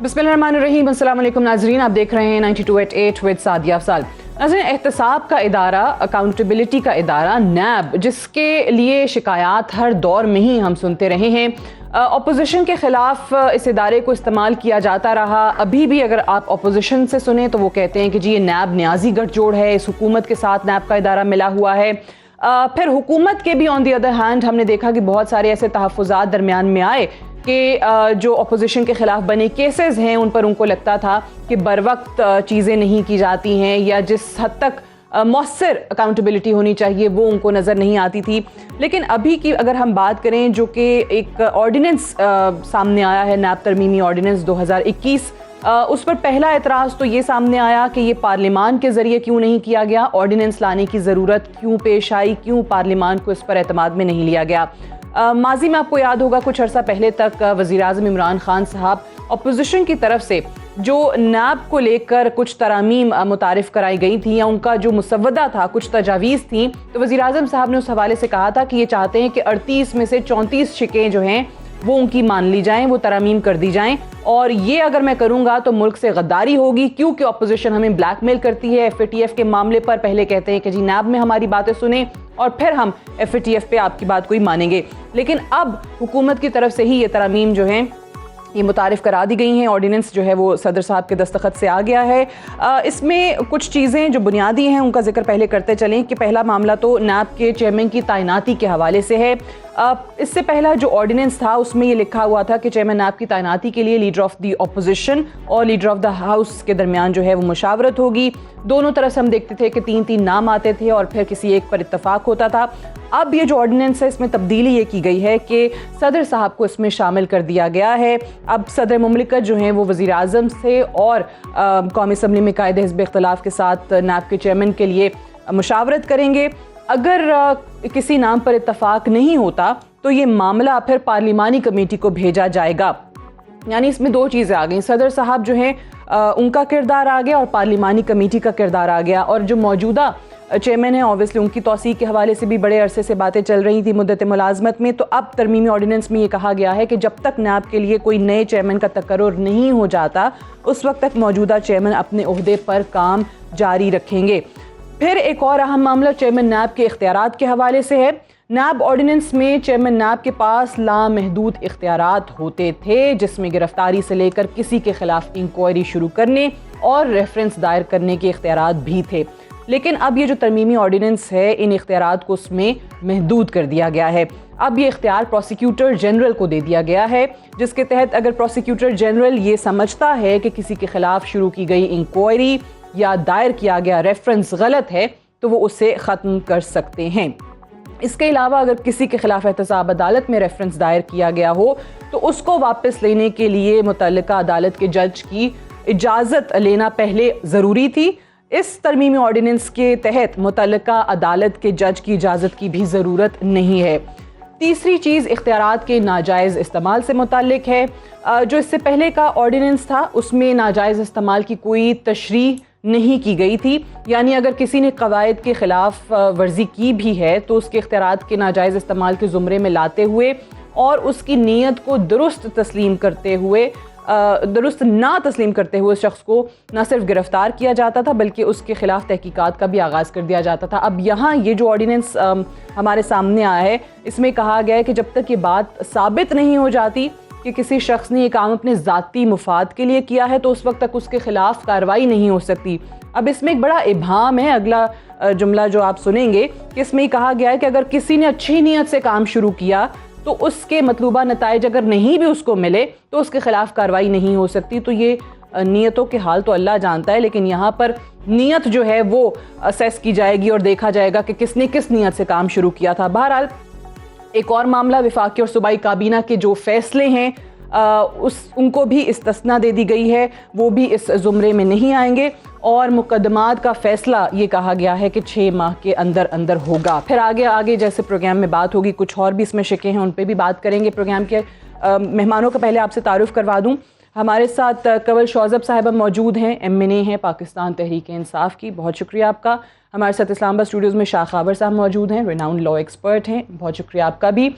बिस्मिल्लाहिर्रहमानिर्रहीम। अस्सलाम वालेकुम नाज़रीन, आप देख रहे हैं 92.8 विद सादिया अफसाल। नाज़रीन, एहतसाब का इदारा, अकाउंटेबिलिटी का इदारा नैब, जिसके लिए शिकायत हर दौर में ही हम सुनते रहे हैं, अपोजिशन के ख़िलाफ़ इस इदारे को इस्तेमाल किया जाता रहा। अभी भी अगर आप अपोजिशन से सुने तो वो कहते हैं कि जी ये नैब न्याजी गठजोड़ है, इस हुकूमत के साथ नैब का इदारा मिला हुआ है। फिर हुकूमत के भी ऑन दी अदर हैंड हमने देखा कि बहुत सारे ऐसे तहफ़्फ़ुज़ात दरमियान में आए कि जो अपोजिशन के ख़िलाफ़ बने केसेस हैं उन पर उनको लगता था कि बर वक्त चीज़ें नहीं की जाती हैं, या जिस हद तक मौसर अकाउंटेबिलिटी होनी चाहिए वो उनको नज़र नहीं आती थी। लेकिन अभी की अगर हम बात करें, जो कि एक ऑर्डिनेंस सामने आया है, नैब तरमीमी ऑर्डिनेंस 2021, उस पर पहला एतराज़ तो ये सामने आया कि ये पार्लिमान के ज़रिए क्यों नहीं किया गया, ऑर्डिनेंस लाने की ज़रूरत क्यों पेश आई, क्यों पार्लिमान को इस पर एतमाद में नहीं लिया गया। माजी में आपको याद होगा कुछ अर्सा पहले तक वज़ीर-ए-आज़म इमरान खान साहब अपोजिशन की तरफ से जो नैब को लेकर कुछ तरामीम मुतारिफ़ कराई गई थी, या उनका जो मुसव्वदा था, कुछ तजावीज़ थी, तो वज़ीर-ए-आज़म साहब ने उस हवाले से कहा था कि ये चाहते हैं कि 38 में से 34 शिकें जो हैं वो उनकी मान ली जाएं, वो तरामीम कर दी जाएं, और ये अगर मैं करूंगा तो मुल्क से गद्दारी होगी, क्योंकि अपोजिशन हमें ब्लैकमेल करती है। FATF के मामले पर पहले कहते हैं कि जी नैब में हमारी बातें सुने और फिर हम FATF पे आपकी बात कोई मानेंगे। लेकिन अब हुकूमत की तरफ से ही ये तरामीम जो हैं ये मुतारिफ़ करा दी गई हैं, ऑर्डिनेंस जो है वो सदर साहब के दस्तखत से आ गया है। इसमें कुछ चीज़ें जो बुनियादी हैं उनका जिक्र पहले करते चलें कि पहला मामला तो नैब के चेयरमैन की तैनाती के हवाले से है। इससे पहला जो ऑर्डिनेंस था उसमें ये लिखा हुआ था कि चेयरमैन नैब की तैनाती के लिए लीडर ऑफ द अपोजिशन और लीडर ऑफ द हाउस के दरमियान जो है वो मुशावरत होगी। दोनों तरफ से हम देखते थे कि 3-3 नाम आते थे और फिर किसी एक पर इत्तफाक होता था। अब ये जो ऑर्डिनेंस है इसमें तब्दीली ये की गई है कि सदर साहब को इसमें शामिल कर दिया गया है। अब सदर मुमलिकत जो हैं वो वज़ीर आज़म से और कौमी असम्बली में कायदे हिज़्ब इख्तिलाफ़ के साथ नैब के चेयरमैन के लिए मुशावरत करेंगे। अगर किसी नाम पर इत्तफाक नहीं होता तो ये मामला फिर पार्लिमानी कमेटी को भेजा जाएगा। यानी इसमें दो चीज़ें आ गई, सदर साहब जो हैं उनका किरदार आ गया और पार्लिमानी कमेटी का किरदार आ गया। और जो मौजूदा चेयरमैन है ऑब्वियसली उनकी तौसीक के हवाले से भी बड़े अरसे से बातें चल रही थी मुद्दत मुलाजमत में। तो अब तरमीमी ऑर्डिनेंस में ये कहा गया है कि जब तक नैब के लिए कोई नए चेयरमैन का तकर्रुर नहीं हो जाता उस वक्त तक मौजूदा चेयरमैन अपने ओहदे पर काम जारी रखेंगे। फिर एक और अहम मामला चेयरमैन नैब के इख्तियारात के हवाले से है। नैब ऑर्डिनेंस में चेयरमैन नैब के पास लामहदूद इख्तियारात होते थे, जिसमें गिरफ्तारी से लेकर किसी के खिलाफ इंक्वायरी शुरू करने और रेफरेंस दायर करने के इख्तियारात भी थे। लेकिन अब ये जो तरमीमी ऑर्डिनेंस है इन इख्तियारात को उसमें महदूद कर दिया गया है। अब ये इख्तियार प्रोसिक्यूटर जनरल को दे दिया गया है, जिसके तहत अगर प्रोसिक्यूटर जनरल ये समझता है कि किसी के खिलाफ शुरू की गई इंक्वायरी या दायर किया गया रेफरेंस गलत है तो वो उसे ख़त्म कर सकते हैं। इसके अलावा अगर किसी के खिलाफ एहतसाब अदालत में रेफरेंस दायर किया गया हो तो उसको वापस लेने के लिए मुतल्लिका अदालत के जज की इजाज़त लेना पहले ज़रूरी थी। इस तरमीमी ऑर्डिनेंस के तहत मुतल्लिका अदालत के जज की इजाज़त की भी ज़रूरत नहीं है। तीसरी चीज़ इख्तियारात के नाजायज़ इस्तेमाल से मुताल्लिक है। जो इससे पहले का ऑर्डिनेंस था उसमें नाजायज़ इस्तेमाल की कोई तशरीह नहीं की गई थी, यानी अगर किसी ने कवायद के ख़िलाफ़ वर्जी की भी है तो उसके इख्तियारात के नाजायज़ इस्तेमाल के ज़ुमरे में लाते हुए और उसकी नीयत को दुरुस्त तस्लीम करते हुए दुरुस्त ना तस्लीम करते हुए उस शख्स को न सिर्फ गिरफ्तार किया जाता था बल्कि उसके खिलाफ तहकीकात का भी आगाज़ कर दिया जाता था। अब यहाँ ये जो ऑर्डिनेंस हमारे सामने आया है इसमें कहा गया है कि जब तक ये बात साबित नहीं हो जाती कि किसी शख्स ने ये काम अपने ज़ाती मुफाद के लिए किया है तो उस वक्त तक उसके खिलाफ कार्रवाई नहीं हो सकती। अब इसमें एक बड़ा इबाम है, अगला जुमला जो आप सुनेंगे कि इसमें कहा गया है कि अगर किसी ने अच्छी नीयत से काम शुरू किया तो उसके मतलूबा नताइज अगर नहीं भी उसको मिले तो उसके खिलाफ कार्रवाई नहीं हो सकती। तो ये नीयतों के हाल तो अल्लाह जानता है, लेकिन यहाँ पर नीयत जो है वो असेस की जाएगी और देखा जाएगा कि किसने किस नीयत से काम शुरू किया था। बहरहाल एक और मामला वफाकी और सूबाई काबीना के जो फैसले हैं उनको भी इस्तिस्ना दे दी गई है, वो भी इस ज़ुमरे में नहीं आएंगे और मुकदमात का फ़ैसला ये कहा गया है कि 6 माह के अंदर अंदर होगा। फिर आगे जैसे प्रोग्राम में बात होगी कुछ और भी इसमें शिकें हैं उन पर भी बात करेंगे। प्रोग्राम के मेहमानों का पहले आपसे तारुफ़ करवा दूँ। हमारे साथ कंवल शौज़ब साहिबा मौजूद हैं, MNA हैं पाकिस्तान तहरीक इंसाफ की, बहुत शुक्रिया आपका। हमारे साथ इस्लामाबाद स्टूडियोज़ में शाह खावर साहब मौजूद हैं, रिनाउंड लॉ एक्सपर्ट हैं, बहुत शुक्रिया आपका भी।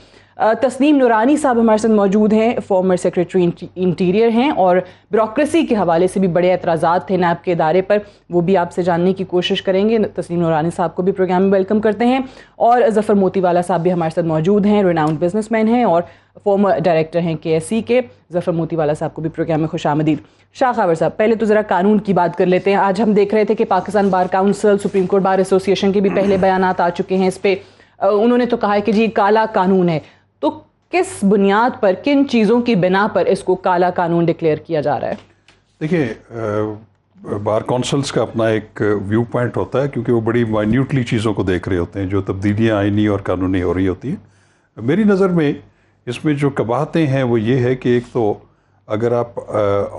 तस्नीम नूरानी साहब हमारे साथ मौजूद हैं, फॉर्मर सेक्रेटरी इंटीरियर हैं और ब्यूरोक्रेसी के हवाले से भी बड़े एतराज़ात थे नैब के इदारे पर, वो भी आपसे जानने की कोशिश करेंगे। तस्नीम नूरानी साहब को भी प्रोग्राम में वेलकम करते हैं और ज़फ़र मोतीवाला साहब भी हमारे साथ मौजूद हैं, रिनाउंड बिजनेसमैन हैं और फॉर्मर डायरेक्टर हैं KSE के। ज़फ़र मोतीवाला साहब को भी प्रोग्राम में खुशामदीद। शाह खावर साहब, पहले तो ज़रा कानून की बात कर लेते हैं। आज हम देख रहे थे कि Pakistan bar council, supreme court bar association के भी पहले बयानात आ चुके हैं इस पर। उन्होंने तो कहा है कि जी काला कानून है। तो किस बुनियाद पर, किन चीज़ों की बिना पर इसको काला कानून डिक्लेयर किया जा रहा है? देखिए, बार काउंसिल्स का अपना एक व्यू पॉइंट होता है, क्योंकि वो बड़ी माइन्यूटली चीज़ों को देख रहे होते हैं, जो तब्दीलियाँ आईनी और कानूनी हो रही होती हैं। मेरी नज़र में इसमें जो कबाहतें हैं वो ये है कि एक तो अगर आप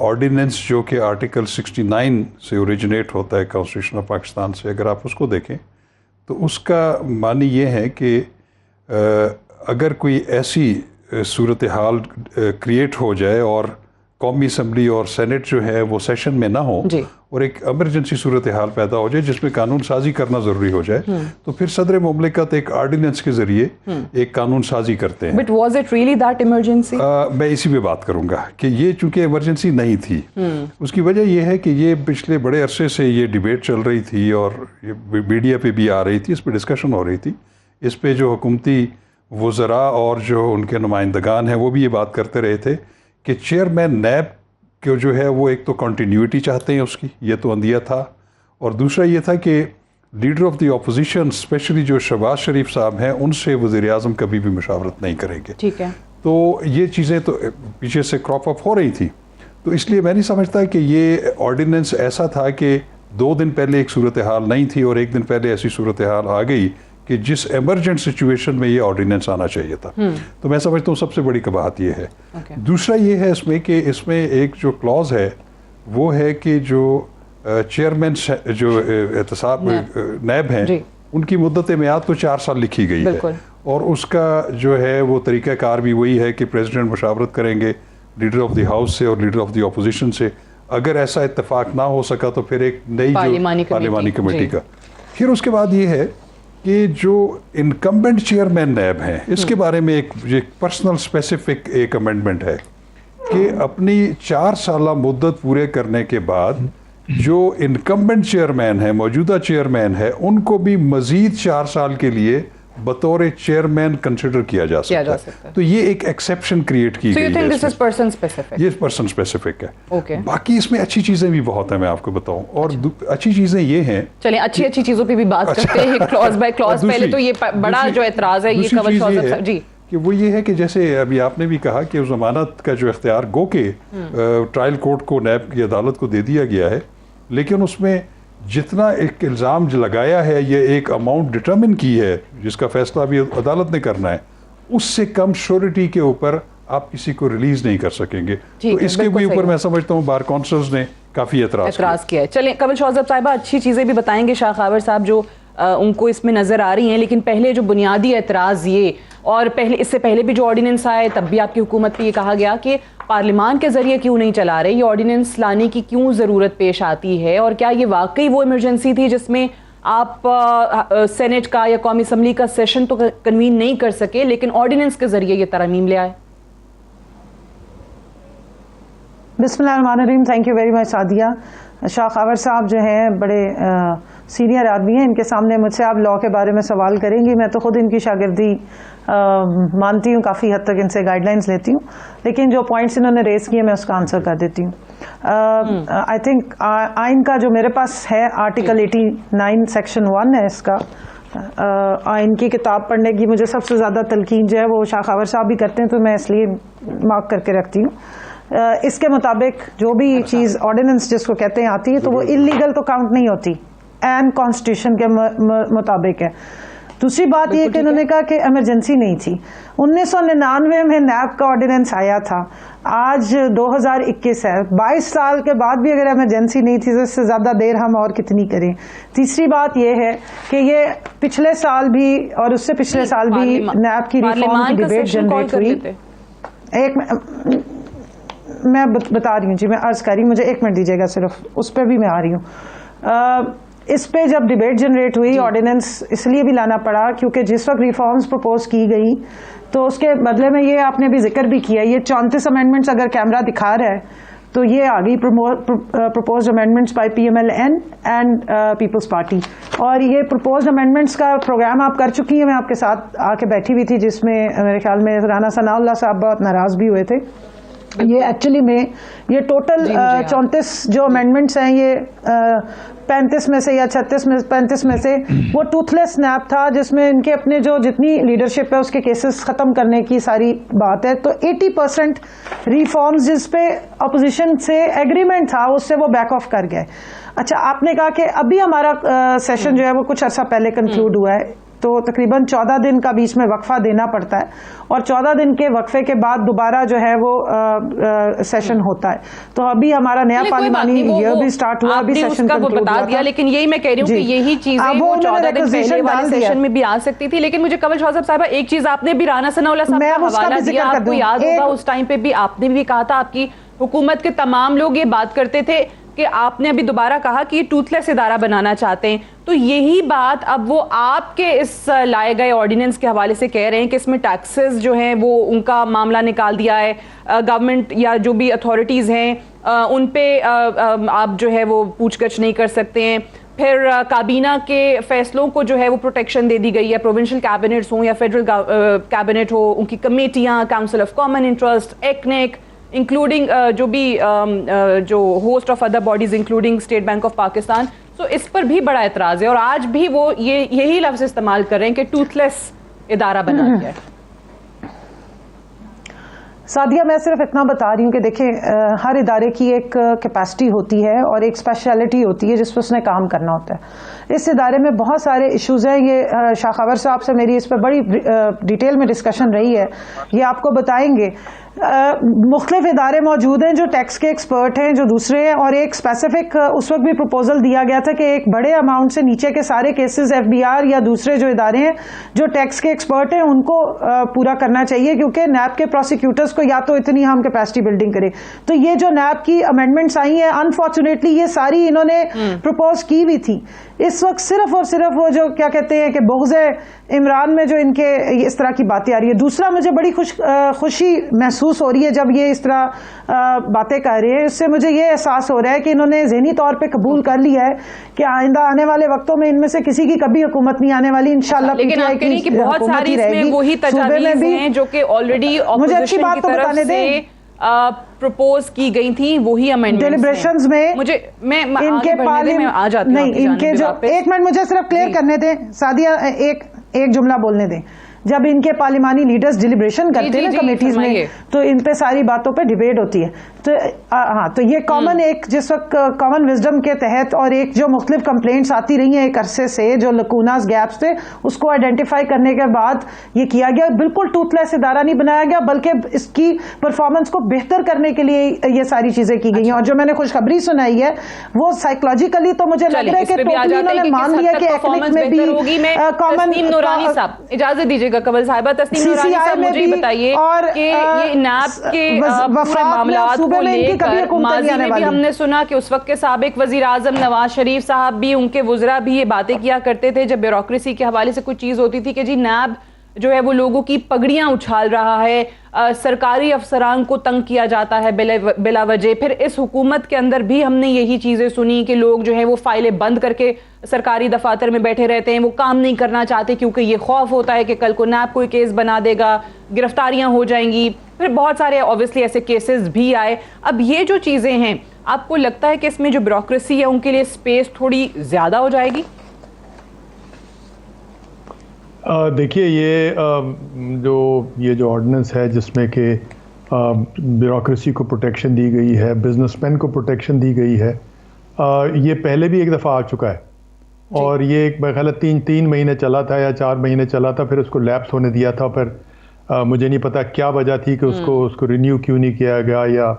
ऑर्डिनेंस जो कि आर्टिकल 69 से ओरिजिनेट होता है कॉन्स्टिट्यूशन ऑफ पाकिस्तान से, अगर आप उसको देखें तो उसका मानी ये है कि अगर कोई ऐसी सूरत हाल क्रिएट हो जाए और कौमी असम्बली और सेनेट जो है वो सेशन में ना हो और एक एमरजेंसी सूरत हाल पैदा हो जाए जिसमें कानून साजी करना ज़रूरी हो जाए, तो फिर सदर मुमलिकत एक आर्डिनेंस के ज़रिए एक कानून साजी करते हैं। But was it really that emergency? मैं इसी पे बात करूंगा कि ये चूंकि इमरजेंसी नहीं थी, उसकी वजह ये है कि ये पिछले बड़े अरसे से ये डिबेट चल रही थी और ये मीडिया पे भी आ रही थी, इस पर डिस्कशन हो रही थी। इस पे जो हुकूमती वज़रा और जो उनके नुमाइंदगान हैं वो भी ये बात करते रहे थे कि चेयरमैन नैब के जो है वो एक तो कंटिन्यूटी चाहते हैं उसकी, ये तो अंदिया था, और दूसरा ये था कि leader of the opposition specially जो शहबाज शरीफ साहब हैं उनसे वज़ीर-ए-आज़म कभी भी मुशावरत नहीं करेंगे। ठीक है। तो ये चीज़ें तो पीछे से क्रॉप अप हो रही थी, तो इसलिए मैं नहीं समझता कि ये ऑर्डिनेंस ऐसा था कि 2 दिन पहले एक सूरत हाल नहीं थी और 1 दिन पहले ऐसी सूरत हाल आ गई कि जिस एमरजेंट सिचुएशन में ये ऑर्डिनेंस आना चाहिए था। तो मैं समझता हूँ सबसे बड़ी कबाहत ये है। दूसरा ये है इसमें कि इसमें एक जो क्लॉज है वो है कि जो चेयरमैन जो एहतसाब नैब हैं उनकी मुद्दत मियाद तो 4 साल लिखी गई है और उसका जो है वो तरीक़ाकार भी वही है कि प्रेसिडेंट मुशावरत करेंगे लीडर ऑफ द हाउस से और लीडर ऑफ द अपोजिशन से। अगर ऐसा इत्तेफाक ना हो सका तो फिर एक नई पार्लिमानी कमेटी का। फिर उसके बाद ये है कि जो इनकम्बेंट चेयरमैन नैब हैं इसके बारे में एक पर्सनल स्पेसिफिक एक अमेंडमेंट है कि अपनी 4 साल मुद्दत पूरे करने के बाद जो इनकम्बेंट चेयरमैन है, मौजूदा चेयरमैन है, उनको भी मजीद 4 साल के लिए बतौर चेयरमैन कंसिडर किया जा सकता है। तो ये एक एक्सेप्शन क्रिएट की गई है। This is person specific? ये पर्सन स्पेसिफिक है। बाकी इसमें अच्छी चीजें भी बहुत हैं, मैं आपको बताऊं। और अच्छी चीजें ये हैं, चलिए अच्छी चीजों पे भी बात करते हैं क्लॉज बाय क्लॉज। पहले तो ये बड़ा जो एतराज है ये कवल शौकत जी कि वो ये है कि जैसे अभी आपने भी कहा कि जमानत का जो इख्तियार गो के ट्रायल कोर्ट को नैब की अदालत को दे दिया गया है, लेकिन उसमें जितना एक इल्ज़ाम लगाया है, ये एक अमाउंट डिटरमिन की है जिसका फैसला भी अदालत ने करना है, उससे कम श्योरिटी के ऊपर आप किसी को रिलीज नहीं कर सकेंगे। तो इसके भी ऊपर मैं समझता हूँ बार काउंसिल्स ने काफ़ी एतराज़ किया है। चलें कमल शौकत साहिबा अच्छी चीज़ें भी बताएंगे शाह खावर साहब जो उनको इसमें नज़र आ रही हैं, लेकिन पहले जो बुनियादी एतराज़ ये, और पहले इससे पहले भी जो ऑर्डिनेंस आए तब भी आपकी हुकूमत पे ये कहा गया कि पार्लियामान के ज़रिए क्यों नहीं चला रहे, ये ऑर्डिनेंस लाने की क्यों ज़रूरत पेश आती है, और क्या ये वाकई वो इमरजेंसी थी जिसमें आप सेनेट का या कौमी असम्बली का सेशन तो कन्वीन नहीं कर सके लेकिन ऑर्डिनेंस के ज़रिए ये तरमीम ले आए? बिस्मिल्लाहिर्रहमानिर्रहीम। Thank you very much Sadia. Shah Khawar साहब जो हैं बड़े सीनियर आदमी हैं, इनके सामने मुझसे आप लॉ के बारे में सवाल करेंगी। मैं तो ख़ुद इनकी शागिर्दी मानती हूँ, काफ़ी हद तक इनसे गाइडलाइंस लेती हूँ, लेकिन जो पॉइंट्स इन्होंने रेस किए मैं उसका आंसर कर देती हूँ। आई थिंक आइन का जो मेरे पास है आर्टिकल 89 सेक्शन 1 है इसका। आइन की किताब पढ़ने की मुझे सबसे ज़्यादा तलकीन जो है वो शाह खावर साहब भी करते हैं, तो मैं इसलिए मार्क करके रखती हूँ। इसके मुताबिक जो भी चीज़ ऑर्डिनेंस जिसको कहते हैं आती है तो वो इलीगल तो काउंट नहीं होती, एंड कॉन्स्टिट्यूशन के मुताबिक है। दूसरी बात ये कि उन्होंने कहा कि इमरजेंसी नहीं थी। 1999 में नैब का ऑर्डिनेंस आया था, आज 2021 है, 22 साल के बाद भी अगर इमरजेंसी नहीं थी तो इससे ज़्यादा देर हम और कितनी करें। तीसरी बात ये है कि ये पिछले साल भी और उससे पिछले साल भी नैब की रिफॉर्म की डिबेट जनरेट हुई। मैं बता रही हूँ जी, मैं अर्ज कर रही हूँ, मुझे 1 मिनट दीजिएगा सिर्फ, उस पर भी मैं आ रही हूँ। इस पे जब डिबेट जनरेट हुई, ऑर्डिनेंस इसलिए भी लाना पड़ा क्योंकि जिस वक्त रिफॉर्म्स प्रपोज की गई तो उसके बदले में ये आपने भी जिक्र भी किया, ये 34 अमेंडमेंट्स अगर कैमरा दिखा रहा है तो ये आ गई proposed amendments by PMLN and People's Party. और ये प्रपोज्ड अमेंडमेंट्स का प्रोग्राम आप कर चुकी हैं, मैं आपके साथ आके बैठी हुई थी, जिसमें मेरे ख्याल में राना सनाउल्लाह साहब बहुत नाराज भी हुए थे। ये एक्चुअली में ये टोटल 34 जो अमेंडमेंट्स हैं, ये 35 में से या 35 में से वो टूथलेस नैप था, जिसमें इनके अपने जो जितनी लीडरशिप है उसके केसेस ख़त्म करने की सारी बात है। तो 80% रिफॉर्म्स जिस पे अपोजिशन से एग्रीमेंट था उससे वो बैक ऑफ कर गए। अच्छा, आपने कहा कि अभी हमारा सेशन जो है वो कुछ अर्सा पहले कंक्लूड हुआ है, तो तकरीबन 14 दिन का बीच में वक्फा देना पड़ता है और 14 दिन के वक्फे के बाद दोबारा जो है वो सेशन होता है। तो अभी हमारा नया पार्लिमानी ईयर भी स्टार्ट हुआ, अभी सेशन कंक्लूड बता हुआ दिया, था। लेकिन यही मैं कह रही हूँ कि यही चीजें वो 14 दिन पहले वाले सेशन में भी आ सकती थी। लेकिन मुझे कमल शौसफ साहब एक चीज आपने भी राना सनाउल्लाह साहब का हवाला दिया, आपको याद होगा उस टाइम पे भी आपने भी कहा था, आपकी हुकूमत के तमाम लोग ये बात करते थे कि आपने अभी दोबारा कहा कि ये टूथलेस इदारा बनाना चाहते हैं। तो यही बात अब वो आपके इस लाए गए ऑर्डिनेंस के हवाले से कह रहे हैं कि इसमें टैक्सेस जो हैं वो उनका मामला निकाल दिया है, गवर्नमेंट या जो भी अथॉरिटीज़ हैं उन पे आप जो है वो पूछगछ नहीं कर सकते हैं। फिर काबीना के फैसलों को जो है वो प्रोटेक्शन दे दी गई है, प्रोविंशियल कैबिनेट्स हों या फेडरल कैबिनेट हो, उनकी कमेटियाँ, काउंसिल ऑफ कॉमन इंटरेस्ट, एक्नेक, इंक्लूडिंग जो भी जो host of other bodies including State Bank of Pakistan. तो इस पर भी बड़ा एतराज़ है और आज भी वो यही लफ्ज़ इस्तेमाल कर रहे हैं कि टूथलेस इदारा बना दिया है। सादिया, मैं सिर्फ इतना बता रही हूँ कि देखें, हर इदारे की एक कैपेसिटी होती है और एक स्पेशलिटी होती है जिस पर उसने काम करना होता है। इस इदारे में बहुत सारे इश्यूज़ हैं। ये शाह खबर साहब से मेरी इस पर बड़ी डिटेल में डिस्कशन रही है, ये आपको बताएंगे। मुख्तलिफ इदारे मौजूद हैं जो टैक्स के एक्सपर्ट हैं, जो दूसरे हैं, और एक स्पेसिफिक उस वक्त भी प्रपोजल दिया गया था कि एक बड़े अमाउंट से नीचे के सारे केसेस FBR या दूसरे जो इदारे हैं जो टैक्स के एक्सपर्ट हैं उनको पूरा करना चाहिए, क्योंकि नैब के प्रोसिक्यूटर्स को या तो इतनी हम कैपेसिटी बिल्डिंग करें। तो ये जो नैब की अमेंडमेंट्स आई हैं, अनफॉर्चुनेटली ये सारी इन्होंने प्रपोज की भी थी। इस वक्त सिर्फ और सिर्फ वो जो क्या कहते हैं कि बुग़्ज़ इमरान में जो इनके इस तरह की बातें आ रही है। दूसरा, मुझे बड़ी खुशी महसूस हो रही है जब ये इस तरह बातें कर रहे हैं, इससे मुझे ये एहसास हो रहा है कि इन्होंने ज़हनी तौर पे कबूल कर लिया है कि आइंदा आने वाले वक्तों में इनमें से किसी की कभी हुकूमत नहीं आने वाली इंशाअल्लाह। लेकिन आप कह रही हैं कि बहुत सारी इसमें वही तजावीज़ हैं जो कि ऑलरेडी ऑपोजिशन की तरफ से प्रपोज की गई थी, वही अमेंडमेंट्स डेलिब्रेशंस में मुझे मैं इनके पार्लियामेंट आ जाती नहीं, इनके जो एक मिनट मुझे सिर्फ क्लियर करने दें सादिया, एक जुमला बोलने दें। जब इनके पार्लिमानी लीडर्स डिलिब्रेशन करते हैं ना कमेटीज में, तो इन पे सारी बातों पे डिबेट होती है। तो हाँ, तो ये कॉमन एक जिस वक्त कॉमन विजडम के तहत और एक जो मुख्तलिफ कंप्लेंट्स आती रही हैं एक अरसे से, जो लकूनास गैप्स थे, उसको आइडेंटिफाई करने के बाद ये किया गया। बिल्कुल टूथलेस इदारा नहीं बनाया गया, बल्कि इसकी परफॉर्मेंस को बेहतर करने के लिए ये सारी चीजें की गई हैं। और जो मैंने खुशखबरी सुनाई है वो साइकोलॉजिकली तो मुझे लग रहा है कि टोटली इन्होंने मान लिया कि एक्नेक में भी कॉमन। नूरानी साहब इजाजत दीजिएगा, कमल साहिबा, तस्नीम नूरानी साहब मुझे बताइए कि ये नैब के पूरे मामलात को लेकर माजी में भी हमने सुना कि उस वक्त के साबिक वजीर आजम नवाज शरीफ साहब भी, उनके वज़रा भी ये बातें किया करते थे जब ब्यूरोक्रेसी के हवाले से कुछ चीज़ होती थी कि जी नैब जो है वो लोगों की पगड़ियां उछाल रहा है, सरकारी अफसरान को तंग किया जाता है बिला वजह। फिर इस हुकूमत के अंदर भी हमने यही चीज़ें सुनी कि लोग जो है वो फाइलें बंद करके सरकारी दफातर में बैठे रहते हैं, वो काम नहीं करना चाहते क्योंकि ये खौफ होता है कि कल को नैब कोई केस बना देगा, गिरफ्तारियां हो जाएंगी। फिर बहुत सारे ऑब्वियसली ऐसे केसेस भी आए। अब ये जो चीज़ें हैं, आपको लगता है कि इसमें जो ब्यूरोक्रेसी है उनके लिए स्पेस थोड़ी ज़्यादा हो जाएगी? देखिए, ये जो ऑर्डिनेंस है जिसमें कि ब्यूरोक्रेसी को प्रोटेक्शन दी गई है, बिजनेसमैन को प्रोटेक्शन दी गई है, ये पहले भी एक दफ़ा आ चुका है और ये एक मेरे ख्याल है 3 महीने चला था या 4 महीने चला था, फिर उसको लैप्स होने दिया था। फिर मुझे नहीं पता क्या वजह थी कि उसको रिन्यू क्यों नहीं किया गया या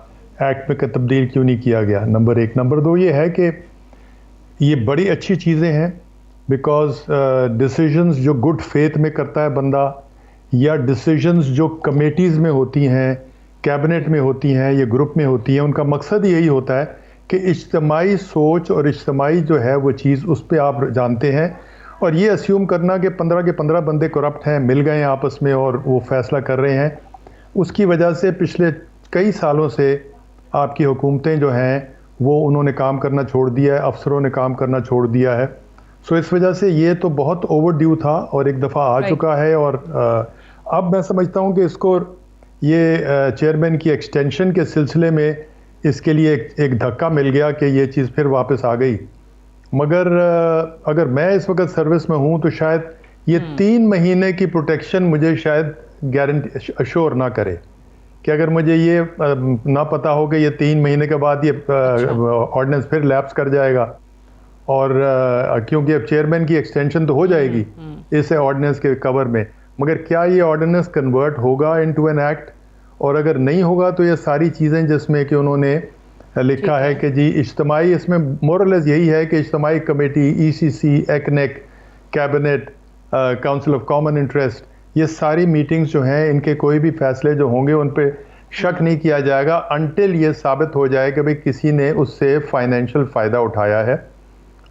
एक्ट में तब्दील क्यों नहीं किया गया, नंबर 1। नंबर 2 ये है कि ये बड़ी अच्छी चीज़ें हैं बिकॉज डिसीजंस जो गुड फेथ में करता है बंदा, या डिसीजंस जो कमेटीज़ में होती हैं, कैबिनेट में होती हैं या ग्रुप में होती हैं, उनका मकसद यही होता है कि इज्तिमाई सोच और इज्तिमाई जो है वो चीज़, उस पर आप जानते हैं और ये अस्यूम करना कि 15 के 15 बंदे करप्ट हैं, मिल गए हैं आपस में और वो फैसला कर रहे हैं, उसकी वजह से पिछले कई सालों से आपकी हुकूमतें जो हैं वो उन्होंने काम करना छोड़ दिया है, अफसरों ने काम करना छोड़ दिया है। सो इस वजह से ये तो बहुत ओवर ड्यू था और एक दफ़ा आ चुका है। और अब मैं समझता हूँ कि इसको ये चेयरमैन की एक्सटेंशन के सिलसिले में इसके लिए एक धक्का मिल गया कि ये चीज़ फिर वापस आ गई। मगर अगर मैं इस वक्त सर्विस में हूँ तो शायद ये 3 महीने की प्रोटेक्शन मुझे शायद गारंटी अश्योर ना करे कि अगर मुझे ये ना पता हो कि ये 3 महीने के बाद ये ऑर्डिनेंस फिर लैप्स कर जाएगा, और क्योंकि अब चेयरमैन की एक्सटेंशन तो हो जाएगी इस ऑर्डिनेंस के कवर में, मगर क्या ये ऑर्डिनेंस कन्वर्ट होगा इनटू एन एक्ट, और अगर नहीं होगा तो ये सारी चीज़ें जिसमें कि उन्होंने लिखा है कि जी इज्तिमाई, इसमें मोरलेस यही है कि इज्तिमाई committee, ECC, ECNEC, cabinet, council of common interest, ये सारी मीटिंग्स जो हैं इनके कोई भी फैसले जो होंगे उन पे शक नहीं किया जाएगा अनटिल ये साबित हो जाए कि भाई किसी ने उससे फाइनेंशियल फ़ायदा उठाया है।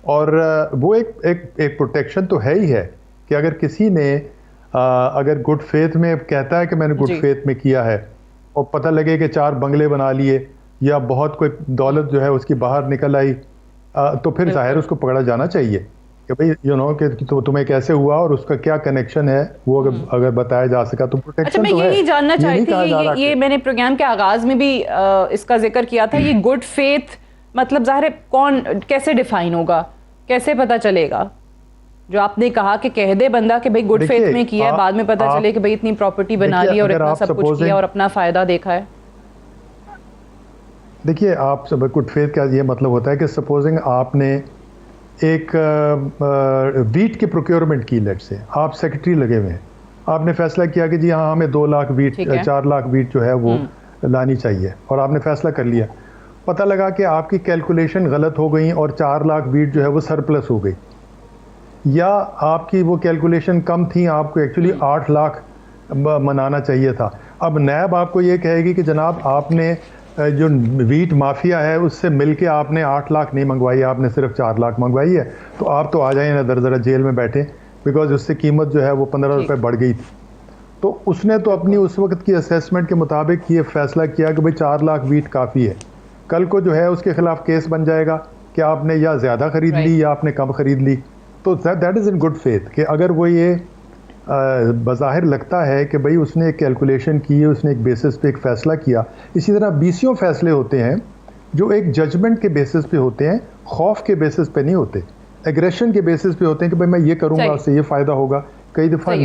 और वो एक प्रोटेक्शन तो है ही है कि अगर किसी ने अगर गुड फेथ में कहता है कि मैंने गुड फेथ में किया है और पता लगे कि 4 बंगले बना लिए या बहुत कोई दौलत जो है उसकी बाहर निकल आई, तो फिर जाहिर उसको पकड़ा जाना चाहिए कि भाई कि तो तुम्हें कैसे हुआ और उसका क्या कनेक्शन है, वो अगर बताया जा सका तो प्रोटेक्शन। अच्छा, मैं तो यही है। जानना चाहती थी, ये मैंने प्रोग्राम के आगाज में भी इसका जिक्र किया था, ये गुड फेथ मतलब ज़ाहिर है कौन कैसे डिफाइन होगा, कैसे पता चलेगा? जो आपने कहा कि कह दे बंदा कि भाई गुड फेथ में किया है, बाद में पता चले कि भाई इतनी प्रॉपर्टी बना ली और इतना सब कुछ किया और अपना फायदा देखा है। देखिए, आप सब गुड फेथ का ये मतलब होता है कि सपोजिंग आपने एक वीट की प्रोक्योरमेंट की, लेट से आप सेक्रेटरी लगे हुए हैं, आपने फैसला किया कि जी हाँ हमें 2 लाख वीट, 4 लाख वीट जो है वो लानी चाहिए, और आपने फैसला कर लिया। पता लगा कि आपकी कैलकुलेशन गलत हो गई और 4 लाख वीट जो है वो सरप्लस हो गई, या आपकी वो कैलकुलेशन कम थी, आपको एक्चुअली 8 लाख मनाना चाहिए था। अब नैब आपको ये कहेगी कि जनाब आपने जो वीट माफिया है उससे मिलके आपने 8 लाख नहीं मंगवाई, आपने सिर्फ 4 लाख मंगवाई है, तो आप तो आ जाए ना दर दरा जेल में बैठे, बिकॉज उससे कीमत जो है वो 15 रुपये बढ़ गई थी। तो उसने तो अपनी उस वक्त की असेसमेंट के मुताबिक ये फैसला किया कि भाई 4 लाख वीट काफ़ी है। कल को जो है उसके खिलाफ केस बन जाएगा कि आपने या ज़्यादा ख़रीद ली या आपने कम ख़रीद ली। तो that is in good faith कि अगर वो ये बज़ाहिर लगता है कि भाई उसने एक कैलकुलेशन की है, उसने एक बेसिस पे एक फ़ैसला किया। इसी तरह 20 फैसले होते हैं जो एक जजमेंट के बेसिस पे होते हैं, खौफ के बेसिस पे नहीं होते, एग्रेशन के बेसिस पे होते हैं कि भाई मैं ये करूँगा उससे ये फ़ायदा होगा। कई दफ़ा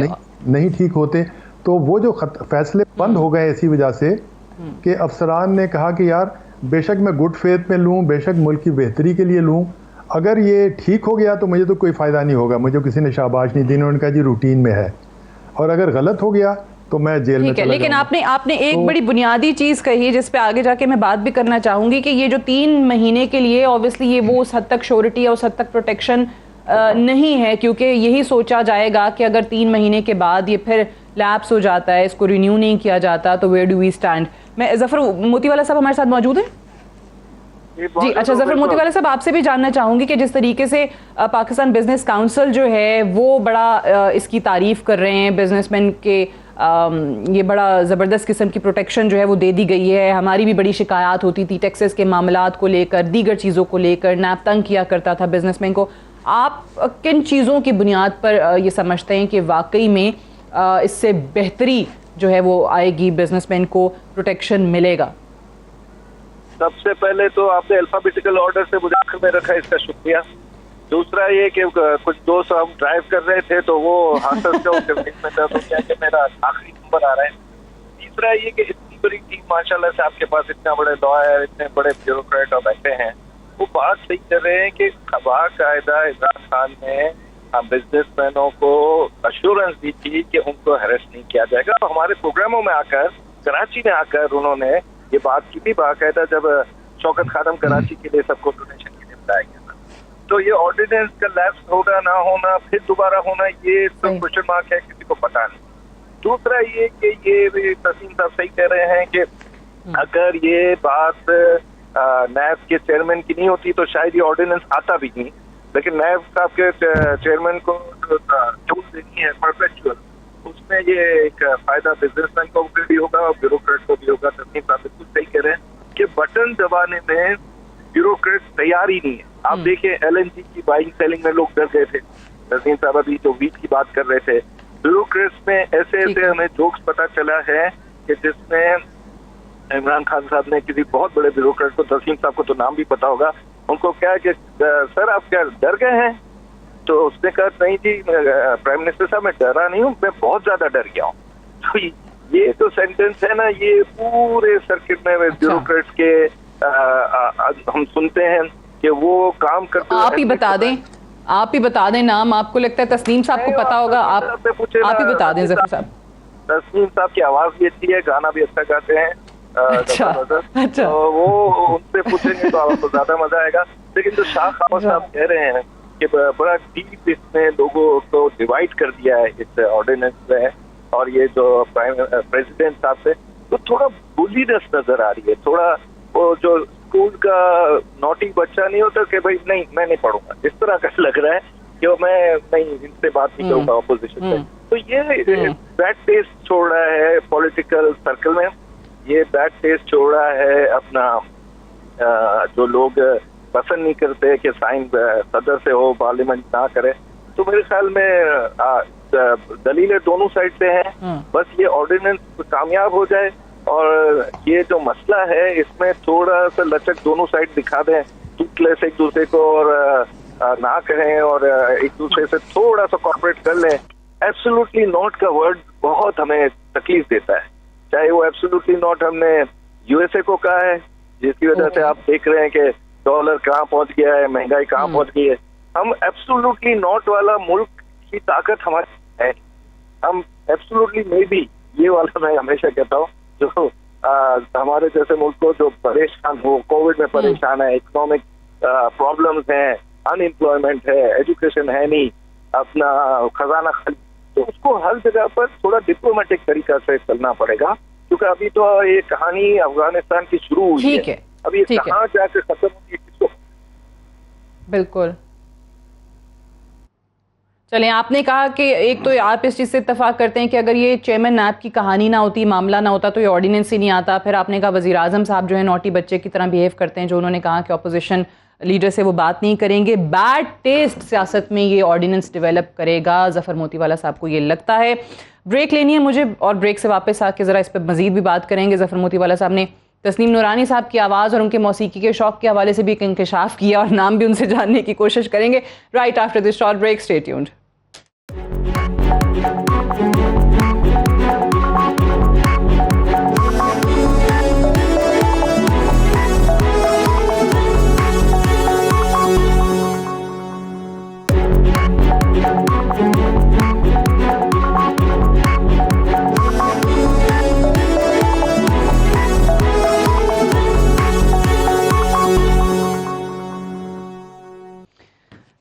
नहीं ठीक होते। तो वो जो फैसले बंद हो गए इसी वजह से कि अफसरान ने कहा कि यार बेशक मैं गुड फेथ में लूँ, बेशक मुल्क की बेहतरी के लिए लूँ, अगर ये ठीक हो गया तो मुझे तो कोई फ़ायदा नहीं होगा, मुझे किसी ने शाबाश नहीं दी, उन्होंने कहा जी रूटीन में है, और अगर गलत हो गया तो मैं जेल में चला जाऊंगा। लेकिन आपने एक बड़ी बुनियादी चीज़ कही जिस पे आगे जाके मैं बात भी करना चाहूँगी कि ये जो 3 महीने के लिए ऑब्वियसली ये वो उस हद तक श्योरिटी या उस हद तक प्रोटेक्शन नहीं है, क्योंकि यही सोचा जाएगा कि अगर 3 महीने के बाद ये फिर लैप्स हो जाता है, इसको रिन्यू नहीं किया जाता, तो वेयर डू वी स्टैंड। मैं ज़फ़र मोतीवाला साहब हमारे साथ मौजूद हैं जी। अच्छा ज़फ़र मोतीवाला साहब, आपसे भी जानना चाहूँगी कि जिस तरीके से पाकिस्तान बिजनेस काउंसिल जो है वो बड़ा इसकी तारीफ़ कर रहे हैं, बिजनेसमैन के ये बड़ा ज़बरदस्त किस्म की प्रोटेक्शन जो है वो दे दी गई है। हमारी भी बड़ी शिकायत होती थी टैक्सेस के मामलात को लेकर, दीगर चीज़ों को लेकर, नैब तंग किया करता था बिजनेसमैन को। आप किन चीज़ों की बुनियाद पर ये समझते हैं कि वाकई में इससे बेहतरी जो है वो आएगी, बिजनेसमैन को प्रोटेक्शन मिलेगा? सबसे पहले तो आपने अल्फाबेटिकल ऑर्डर से मुझे आखिर में रखा, इसका शुक्रिया। दूसरा ये कि कुछ दोस्त हम ड्राइव कर रहे थे तो वो हादसा से मेरा आखिरी नंबर आ रहा है। तीसरा ये कि इतनी बड़ी टीम माशाल्लाह से आपके पास, इतने बड़े लॉयर, इतने बड़े ब्यूरोक्रेट और बैठे हैं, वो बात सही कर रहे हैं कि बाकायदा इमरान खान ने बिजनेसमैनों को अश्योरेंस दी थी कि उनको हैरेस नहीं किया जाएगा। तो हमारे प्रोग्रामों में आकर, कराची में आकर उन्होंने ये बात की थी बाकायदा, जब शौकत खादम कराची के लिए सबको डोनेशन के लिए बुलाया गया था। तो ये ऑर्डिनेंस का लैप्स होना ना होना, फिर दोबारा होना, ये तो क्वेश्चन मार्क है, किसी को पता नहीं। दूसरा ये कि ये तसीम साहब सही कह रहे हैं कि अगर ये बात नैब के चेयरमैन की नहीं होती तो शायद ये ऑर्डिनेंस आता भी नहीं, लेकिन नैब साहब के चेयरमैन को टूल देनी है परपेचुअल, उसमें ये एक फायदा बिजनेसमैन को भी होगा और ब्यूरोक्रेट को भी होगा। तस्नीम साहब बिल्कुल सही कह रहे हैं कि बटन दबाने में ब्यूरोक्रेट तैयार ही नहीं है। आप देखिए LNG की बाइंग सेलिंग में लोग डर गए थे। तस्नीम साहब अभी जो वीट की बात कर रहे थे, ब्यूरोक्रेट्स में ऐसे ऐसे हमें जोक्स पता चला है कि जिसमें इमरान खान साहब ने किसी बहुत बड़े ब्यूरोक्रेट को, तस्लीम साहब को तो नाम भी पता होगा, उनको क्या है कि सर आप क्या डर गए हैं? तो उसने कहा नहीं जी प्राइम मिनिस्टर साहब मैं डरा नहीं हूँ, मैं बहुत ज्यादा डर गया हूँ। तो ये तो सेंटेंस है ना, ये पूरे सर्किट में ब्यूरोक्रेट्स के हम सुनते हैं कि वो काम करते हैं। आप ही बता दें नाम, आपको लगता है तस्नीम साहब को पता होगा, आप ही बता दें जफर साहब। तस्नीम साहब की आवाज भी अच्छी है, गाना भी अच्छा गाते हैं। अच्छा। तो वो उनसे पूछेंगे तो आपको ज्यादा मजा आएगा। लेकिन जो शाह खामर साहब कह रहे हैं कि बड़ा डीप इसने लोगों को डिवाइड कर दिया है इस ऑर्डिनेंस में, और ये जो प्रेसिडेंट साहब से तो थोड़ा बुलीनेस नजर आ रही है। थोड़ा वो जो स्कूल का नोटी बच्चा नहीं होता कि भाई नहीं मैं नहीं पढ़ूंगा, इस तरह का लग रहा है कि मैं नहीं इनसे बात नहीं करूंगा ऑपोजिशन से। तो ये बैड टेस्ट छोड़ रहा है पॉलिटिकल सर्कल में, ये बैड टेस्ट छोड़ रहा है अपना जो लोग पसंद नहीं करते कि साइन सदर से हो, पार्लियामेंट ना करे। तो मेरे ख्याल में दलीलें दोनों साइड से हैं, बस ये ऑर्डिनेंस कामयाब हो जाए और ये जो मसला है इसमें थोड़ा सा लचक दोनों साइड दिखा दें, टूटलेस एक दूसरे को और ना करें और एक दूसरे से थोड़ा सा कॉर्पोरेट कर लें। एब्सोल्युटली नॉट का वर्ड बहुत हमें तकलीफ देता है, चाहे वो एब्सोल्युटली नॉट हमने USA को कहा है, जिसकी वजह से आप देख रहे हैं कि डॉलर कहाँ पहुंच गया है, महंगाई कहाँ पहुंच गई है। हम एब्सोल्युटली नॉट वाला मुल्क की ताकत हमारी है। हम एब्सोल्युटली मे बी ये वाला मैं हमेशा कहता हूँ जो हमारे जैसे मुल्क को जो परेशान हो, कोविड में परेशान है, इकोनॉमिक प्रॉब्लम्स हैं, अनएम्प्लॉयमेंट है, एजुकेशन है नहीं, अपना खजाना खाली, तो उसको हर जगह पर थोड़ा डिप्लोमेटिक तरीका से चलना पड़ेगा, क्योंकि अभी तो ये कहानी अफगानिस्तान की शुरू हुई है, अभी ये कहाँ जाकर खत्म होगी किसको। बिल्कुल। चलें, आपने कहा कि एक तो आप इस चीज़ से इत्तेफाक करते हैं कि अगर ये चेयरमैन नैब की कहानी ना होती, मामला ना होता, तो ये ऑर्डिनेंस ही नहीं आता। फिर आपने कहा वज़ीर आज़म साहब जो है नोटी बच्चे की तरह बिहेव करते हैं, जो उन्होंने कहा कि अपोजिशन लीडर से वो बात नहीं करेंगे। बैड टेस्ट सियासत में ये ऑर्डिनेंस डेवलप करेगा, ज़फ़र मोतीवाला साहब को ये लगता है। ब्रेक लेनी है मुझे और ब्रेक से वापस आके ज़रा इस पर मज़ीद भी बात करेंगे। ज़फ़र मोतीवाला साहब ने तस्नीम नूरानी साहब की आवाज़ और उनके मौसीकी के शौक़ के हवाले से भी एक इंकशाफ किया और नाम भी उनसे जानने की कोशिश करेंगे। Right after this short break, stay tuned.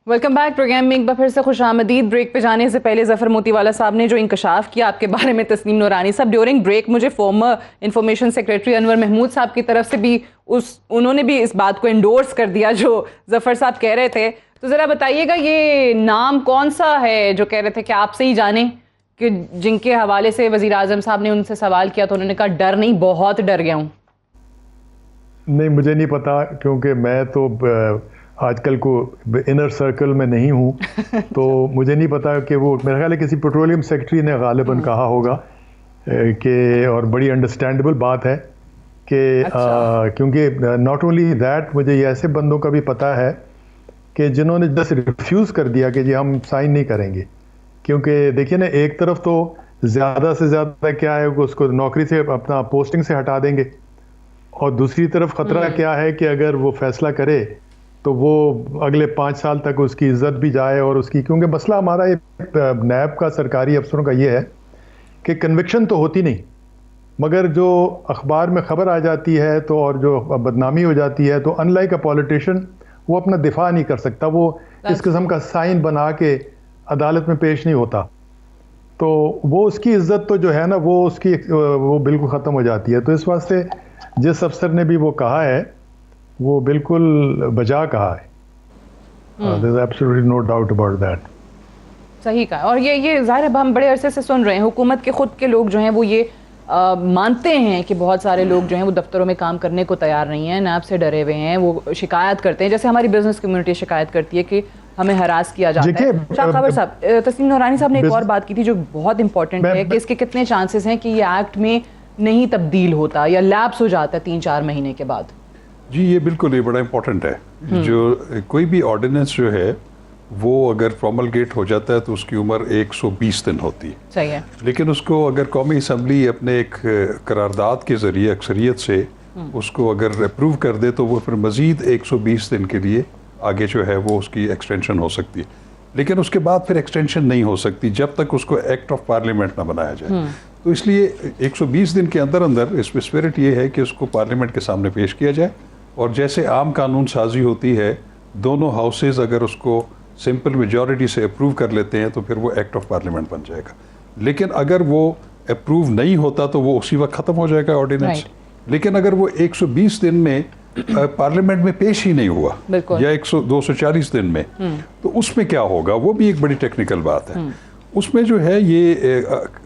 Welcome back. Programme में एक बार फिर से खुश आमदीद। ब्रेक पे जाने से पहले ज़फ़र मोतीवाला साहब ने जो इंकशाफ किया आपके बारे में तस्नीम नूरानी साहब, ड्यूरिंग ब्रेक मुझे former information secretary Anwar Mahmood sahab की तरफ से भी उन्होंने भी इस बात को एंडोर्स कर दिया जो ज़फ़र साहब कह रहे थे। तो ज़रा बताइएगा ये नाम कौन सा है जो कह रहे थे कि आपसे ही जाने, कि जिनके हवाले से वज़ीर आज़म साहब ने उनसे सवाल किया तो उन्होंने कहा डर नहीं, बहुत डर गया हूँ। नहीं, मुझे नहीं पता, क्योंकि मैं तो आजकल को इनर सर्कल में नहीं हूँ तो मुझे नहीं पता कि वो, मेरा ख्याल है किसी पेट्रोलियम सेक्रेटरी ने गालिबन कहा होगा कि, और बड़ी अंडरस्टैंडेबल बात है कि क्योंकि नॉट ओनली दैट, मुझे ये ऐसे बंदों का भी पता है कि जिन्होंने जस्ट रिफ्यूज़ कर दिया कि जी हम साइन नहीं करेंगे। क्योंकि देखिए ना, एक तरफ तो ज़्यादा से ज़्यादा क्या है, उसको नौकरी से, अपना पोस्टिंग से हटा देंगे, और दूसरी तरफ ख़तरा क्या है कि अगर वो फैसला करे तो वो अगले 5 साल तक उसकी इज्जत भी जाए और उसकी, क्योंकि मसला हमारा ये नैब का, सरकारी अफसरों का ये है कि कन्विक्शन तो होती नहीं, मगर जो अखबार में ख़बर आ जाती है तो, और जो बदनामी हो जाती है, तो अनलाइक अ पॉलिटिशियन वो अपना दिफा नहीं कर सकता, वो इस किस्म का साइन बना के अदालत में पेश नहीं होता, तो वो उसकी इज्जत तो जो है ना वो उसकी वो बिल्कुल ख़त्म हो जाती है। तो इस वास्ते जिस अफसर ने भी वो कहा है वो बिल्कुल बजा कहा है। There's absolutely no doubt about that. सही कहा। और ये ज़ाहिर है हम बड़े अरसे से सुन रहे हैं, हुकूमत के खुद के लोग जो हैं वो ये मानते हैं कि बहुत सारे लोग जो हैं वो दफ्तरों में काम करने को तैयार नहीं हैं, नैब से डरे हुए हैं, वो शिकायत करते हैं, जैसे हमारी बिजनेस कम्युनिटी शिकायत करती है कि हमें हरास किया जाता है। शाह खबर साहब, तस्नीम नूरानी साहब ने एक और बात की थी जो बहुत इंपॉर्टेंट है कि इसके कितने चांसेस हैं कि ये एक्ट में नहीं तब्दील होता या लैप्स हो जाता है 3-4 महीने के बाद? जी ये बिल्कुल ये बड़ा इंपॉर्टेंट है। जो कोई भी ऑर्डिनेंस जो है वो अगर प्रोमलगेट हो जाता है तो उसकी उम्र 120 दिन होती है। सही है। लेकिन उसको अगर कौमी असम्बली अपने एक करारदाद के ज़रिए अक्सरियत से उसको अगर अप्रूव कर दे तो वो फिर मज़ीद 120 दिन के लिए आगे जो है वो उसकी एक्सटेंशन हो सकती है। लेकिन उसके बाद फिर एक्सटेंशन नहीं हो सकती जब तक उसको एक्ट ऑफ पार्लियामेंट ना बनाया जाए। तो इसलिए 120 दिन के अंदर अंदर इसमें स्पिरिट ये है कि उसको पार्लियामेंट के सामने पेश किया जाए, और जैसे आम कानून साजी होती है दोनों हाउसेज अगर उसको सिंपल मेजॉरिटी से अप्रूव कर लेते हैं तो फिर वो एक्ट ऑफ पार्लियामेंट बन जाएगा। लेकिन अगर वो अप्रूव नहीं होता तो वो उसी वक्त ख़त्म हो जाएगा ऑर्डिनेंस। लेकिन अगर वो 120 दिन में पार्लियामेंट में पेश ही नहीं हुआ या 240 दिन में, तो उसमें क्या होगा, वो भी एक बड़ी टेक्निकल बात है। उसमें जो है ये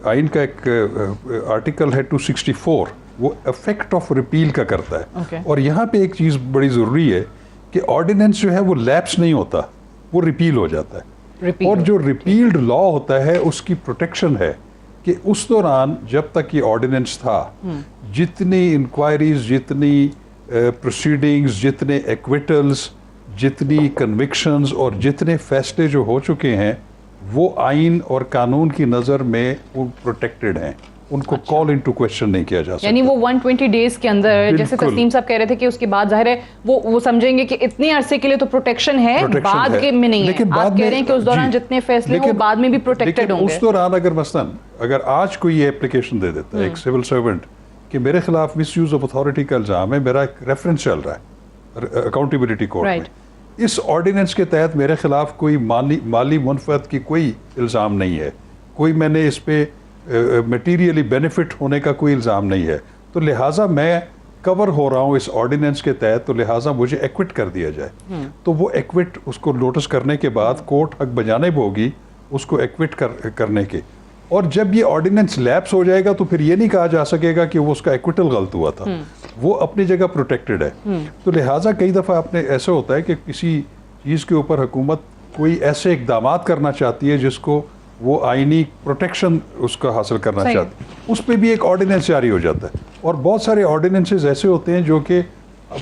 आइन का एक आर्टिकल है 264, वो इफेक्ट ऑफ रिपील का करता है। और यहाँ पे एक चीज़ बड़ी ज़रूरी है कि ऑर्डिनेंस जो है वो लैप्स नहीं होता, वो रिपील हो जाता है। और जो रिपील्ड लॉ होता है उसकी प्रोटेक्शन है कि उस दौरान जब तक ये ऑर्डिनेंस था जितनी इंक्वायरीज, जितनी प्रोसीडिंग्स, जितने एक्विटल्स, जितनी कन्विक्शंस और जितने फैसले जो हो चुके हैं वो आइन और कानून की नज़र में वो प्रोटेक्टेड हैं, उनको कॉल इनटू क्वेश्चन नहीं किया जा सकता। यानी वो 120 डेज के अंदर, जैसे तस्लीम साहब कह रहे थे कि उसके बाद जाहिर है वो समझेंगे कि इतने अरसे के लिए तो प्रोटेक्शन है, बाद के में नहीं है। आप कह रहे हैं कि उस दौरान जितने फैसले वो बाद में भी प्रोटेक्टेड होंगे। उस दौरान अगर मसलन अगर आज कोई ये एप्लीकेशन दे देता है एक सिविल सर्वेंट कि मेरे खिलाफ मिस यूज ऑफ अथॉरिटी का इल्जाम है, मेरा एक रेफरेंस चल रहा है अकाउंटेबिलिटी कोर्ट में, इस ऑर्डिनेंस के तहत मेरे खिलाफ कोई माली मुनफत की कोई इल्ज़ाम नहीं है, कोई मैंने इस पे मटीरियली बेनिफिट होने का कोई इल्ज़ाम नहीं है, तो लिहाजा मैं कवर हो रहा हूँ इस ऑर्डिनेंस के तहत, तो लिहाजा मुझे एक्विट कर दिया जाए। तो वो एक्विट उसको नोटिस करने के बाद कोर्ट हक बजानिब होगी उसको एक्विट करने के। और जब ये ऑर्डिनेंस लैप्स हो जाएगा तो फिर ये नहीं कहा जा सकेगा कि वो उसका एक्विटल गलत हुआ था, वो अपनी जगह प्रोटेक्टेड है। तो लिहाजा कई दफ़ा अपने ऐसे होता है कि किसी चीज़ के ऊपर हुकूमत कोई ऐसे इकदाम करना चाहती है जिसको वो आईनी प्रोटेक्शन उसका हासिल करना चाहती है, उस पर भी एक ऑर्डिनेंस जारी हो जाता है। और बहुत सारे ऑर्डिनेंसेस ऐसे होते हैं जो कि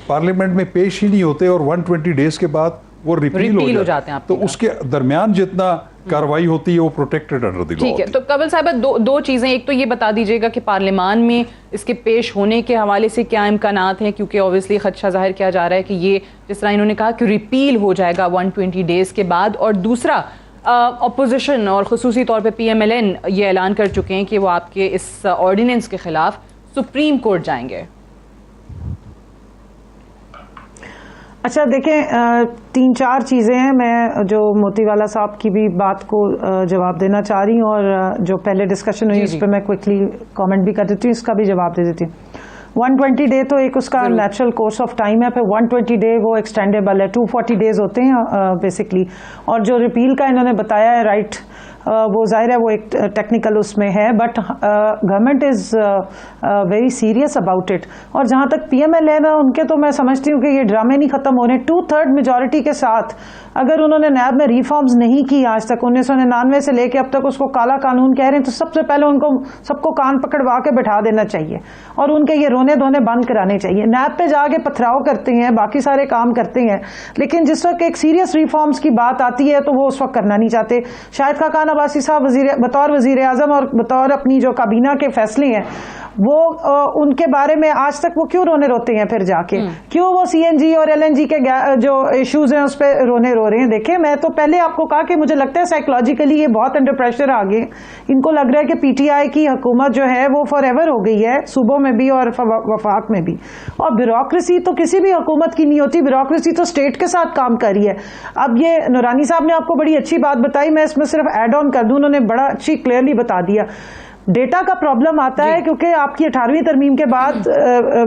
पार्लियामेंट में पेश ही नहीं होते और 120 डेज के बाद वो रिपील हो जाते हैं। तो उसके दरमियान जितना कार्रवाई होती है वो प्रोटेक्टेड अंडर द लॉ। ठीक है, तो कबल साहब दो चीज़ें, एक तो ये बता दीजिएगा कि पार्लियामान में इसके पेश होने के हवाले से क्या इम्कानात हैं, क्योंकि ऑब्वियसली खदशा जाहिर किया जा रहा है कि ये जिस तरह इन्होंने कहा कि रिपील हो जाएगा 120 डेज के बाद। और दूसरा, अपोजिशन और ख़ुसूसी तौर पे PMLN ये ऐलान कर चुके हैं कि वो आपके इस ऑर्डिनेंस के खिलाफ सुप्रीम कोर्ट जाएंगे। अच्छा देखें, 3-4 चीज़ें हैं, मैं जो मोतीवाला साहब की भी बात को जवाब देना चाह रही हूँ और जो पहले डिस्कशन हुई उस पर मैं क्विकली कमेंट भी कर देती हूँ, इसका भी जवाब दे देती हूँ। 120 डे तो एक उसका नेचुरल कोर्स ऑफ टाइम है, फिर 120 डे वो एक्सटेंडेबल है, 240 डेज होते हैं बेसिकली। और जो रिपील का इन्होंने बताया है राइट, वो जाहिर है वो एक टेक्निकल उसमें है, but government is very serious about it. और जहाँ तक PMLN है उनके, तो मैं समझती हूँ कि ये ड्रामे नहीं ख़त्म होने। 2/3 मेजॉरिटी के साथ अगर उन्होंने नैब में रिफॉर्म्स नहीं की आज तक, 1999 से लेके अब तक उसको काला कानून कह रहे हैं, तो सबसे पहले उनको सबको कान पकड़वा के बैठा देना चाहिए और उनके ये रोने धोने बंद कराने चाहिए। नैब पे जाके पथराव करते हैं, बाकी सारे काम करते हैं, लेकिन जिस वक्त एक सीरियस रिफॉर्म्स की बात आती है तो वो उस वक्त करना नहीं चाहते। शाहिद खाकान अब्बासी साहब बतौर वजीर आजम और बतौर अपनी जो काबीना के फैसले हैं वो उनके बारे में आज तक वो क्यों रोने रोते हैं, फिर जाके क्यों वो CNG और LNG के जो इश्यूज हैं उस पर रोने रो रहे हैं। देखिए, मैं तो पहले आपको कहा कि मुझे लगता है साइकोलॉजिकली ये बहुत अंडर प्रेशर आ गए। इनको लग रहा है कि PTI की हुकूमत जो है वो फॉर एवर हो गई है, सूबों में भी और वफाक में भी। और ब्यूरोक्रेसी तो किसी भी हुकूमत की नहीं होती, ब्यूरोक्रेसी तो स्टेट के साथ काम कर रही है। अब ये नूरानी साहब ने आपको बड़ी अच्छी बात बताई, मैं इसमें सिर्फ एड ऑन कर दूं, उन्होंने बड़ा अच्छी क्लियरली बता दिया। डेटा का प्रॉब्लम आता है क्योंकि आपकी 18वीं तरमीम के बाद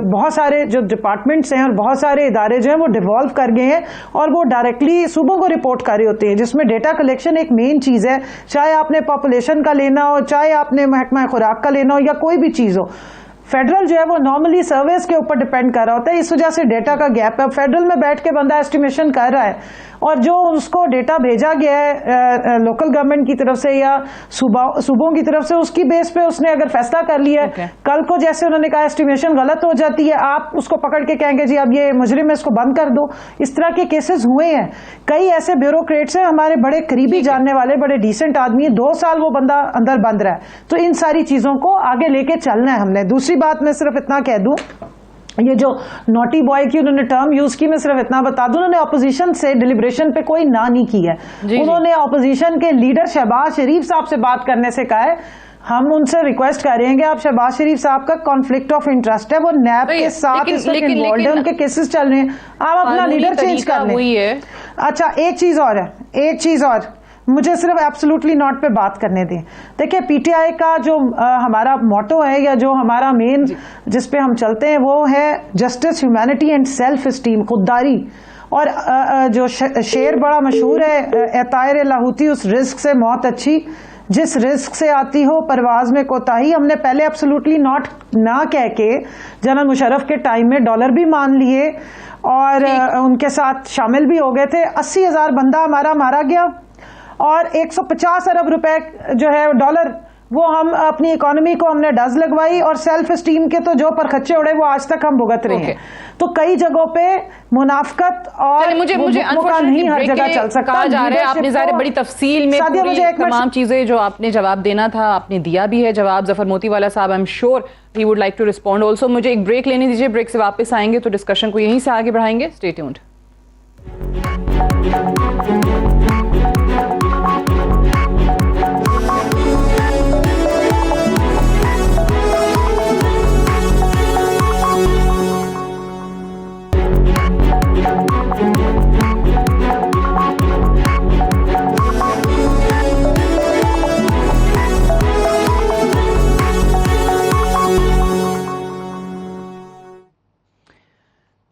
बहुत सारे जो डिपार्टमेंट्स हैं और बहुत सारे इदारे जो हैं वो डिवॉल्व कर गए हैं और वो डायरेक्टली सूबों को रिपोर्ट कर रहे होते हैं, जिसमें डेटा कलेक्शन एक मेन चीज़ है। चाहे आपने पॉपुलेशन का लेना हो, चाहे आपने महकमा खुराक का लेना हो, या कोई भी चीज़ हो, फेडरल जो है वो नॉर्मली सर्विस के ऊपर डिपेंड कर रहा होता है। इस वजह से डेटा का गैप है। फेडरल में बैठ के बंदा एस्टिमेशन कर रहा है और जो उसको डेटा भेजा गया है लोकल गवर्नमेंट की तरफ से या सूबों की तरफ से, उसकी बेस पे उसने अगर फैसला कर लिया है, कल को जैसे उन्होंने कहा एस्टिमेशन गलत हो जाती है, आप उसको पकड़ के कहेंगे जी अब ये मुजरिम है, इसको बंद कर दो। इस तरह के केसेस हुए हैं। कई ऐसे ब्यूरोक्रेट्स हैं हमारे बड़े करीबी जानने वाले, बड़े डिसेंट आदमी, 2 साल वो बंदा अंदर बंद रहा है। तो इन सारी चीजों को आगे लेके चलना है हमने। दूसरी बात मैं सिर्फ इतना कह दूं, ये जो नॉटी बॉय की उन्होंने टर्म यूज की, मैं सिर्फ इतना बता दूं, उन्होंने ऑपोजिशन से डिलिब्रेशन पे कोई ना नहीं की है। उन्होंने ऑपोजिशन के लीडर शहबाज शरीफ साहब से बात करने से कहा है। हम उनसे रिक्वेस्ट करेंगे, आप शहबाज शरीफ साहब का कॉन्फ्लिक्ट ऑफ इंटरेस्ट है, वो नैब के साथ इन्वॉल्व है, उनके केसेस चल रहे हैं, आप अपना लीडर चेंज कर लें। अच्छा, एक चीज और मुझे सिर्फ एब्सोल्युटली नॉट पे बात करने दें। देखिए, पीटीआई का जो हमारा मोटो है या जो हमारा मेन जिस पे हम चलते हैं वो है justice, humanity and self esteem, खुददारी। और जो शेर बड़ा मशहूर है, एतायर लाहौती, उस रिस्क से मौत अच्छी जिस रिस्क से आती हो परवाज में कोताही। हमने पहले एब्सोल्युटली नॉट ना कह के जनरल मुशर्रफ के टाइम में डॉलर भी मान लिए और उनके साथ शामिल भी हो गए थे। 80,000 बंदा हमारा मारा गया और 150 अरब रुपए जो है डॉलर, वो हम अपनी इकोनॉमी को हमने डज लगवाई और सेल्फ एस्टीम के तो जो पर खच्चे उड़े वो आज तक हम भुगत रहे हैं। तो कई जगहों पे मुनाफकत और मुझे नहीं हर जगह चल सकता। कहा जा रहा है, आपने ज़ाहिर बड़ी तफसील में पूरी तमाम चीजें जो आपने जवाब देना था आपने दिया भी है जवाब। Zafar Motiwala sahab, I am sure he would like to respond also. मुझे एक ब्रेक लेने दीजिए, ब्रेक से वापस आएंगे तो डिस्कशन को यहीं से आगे बढ़ाएंगे। Stay tuned.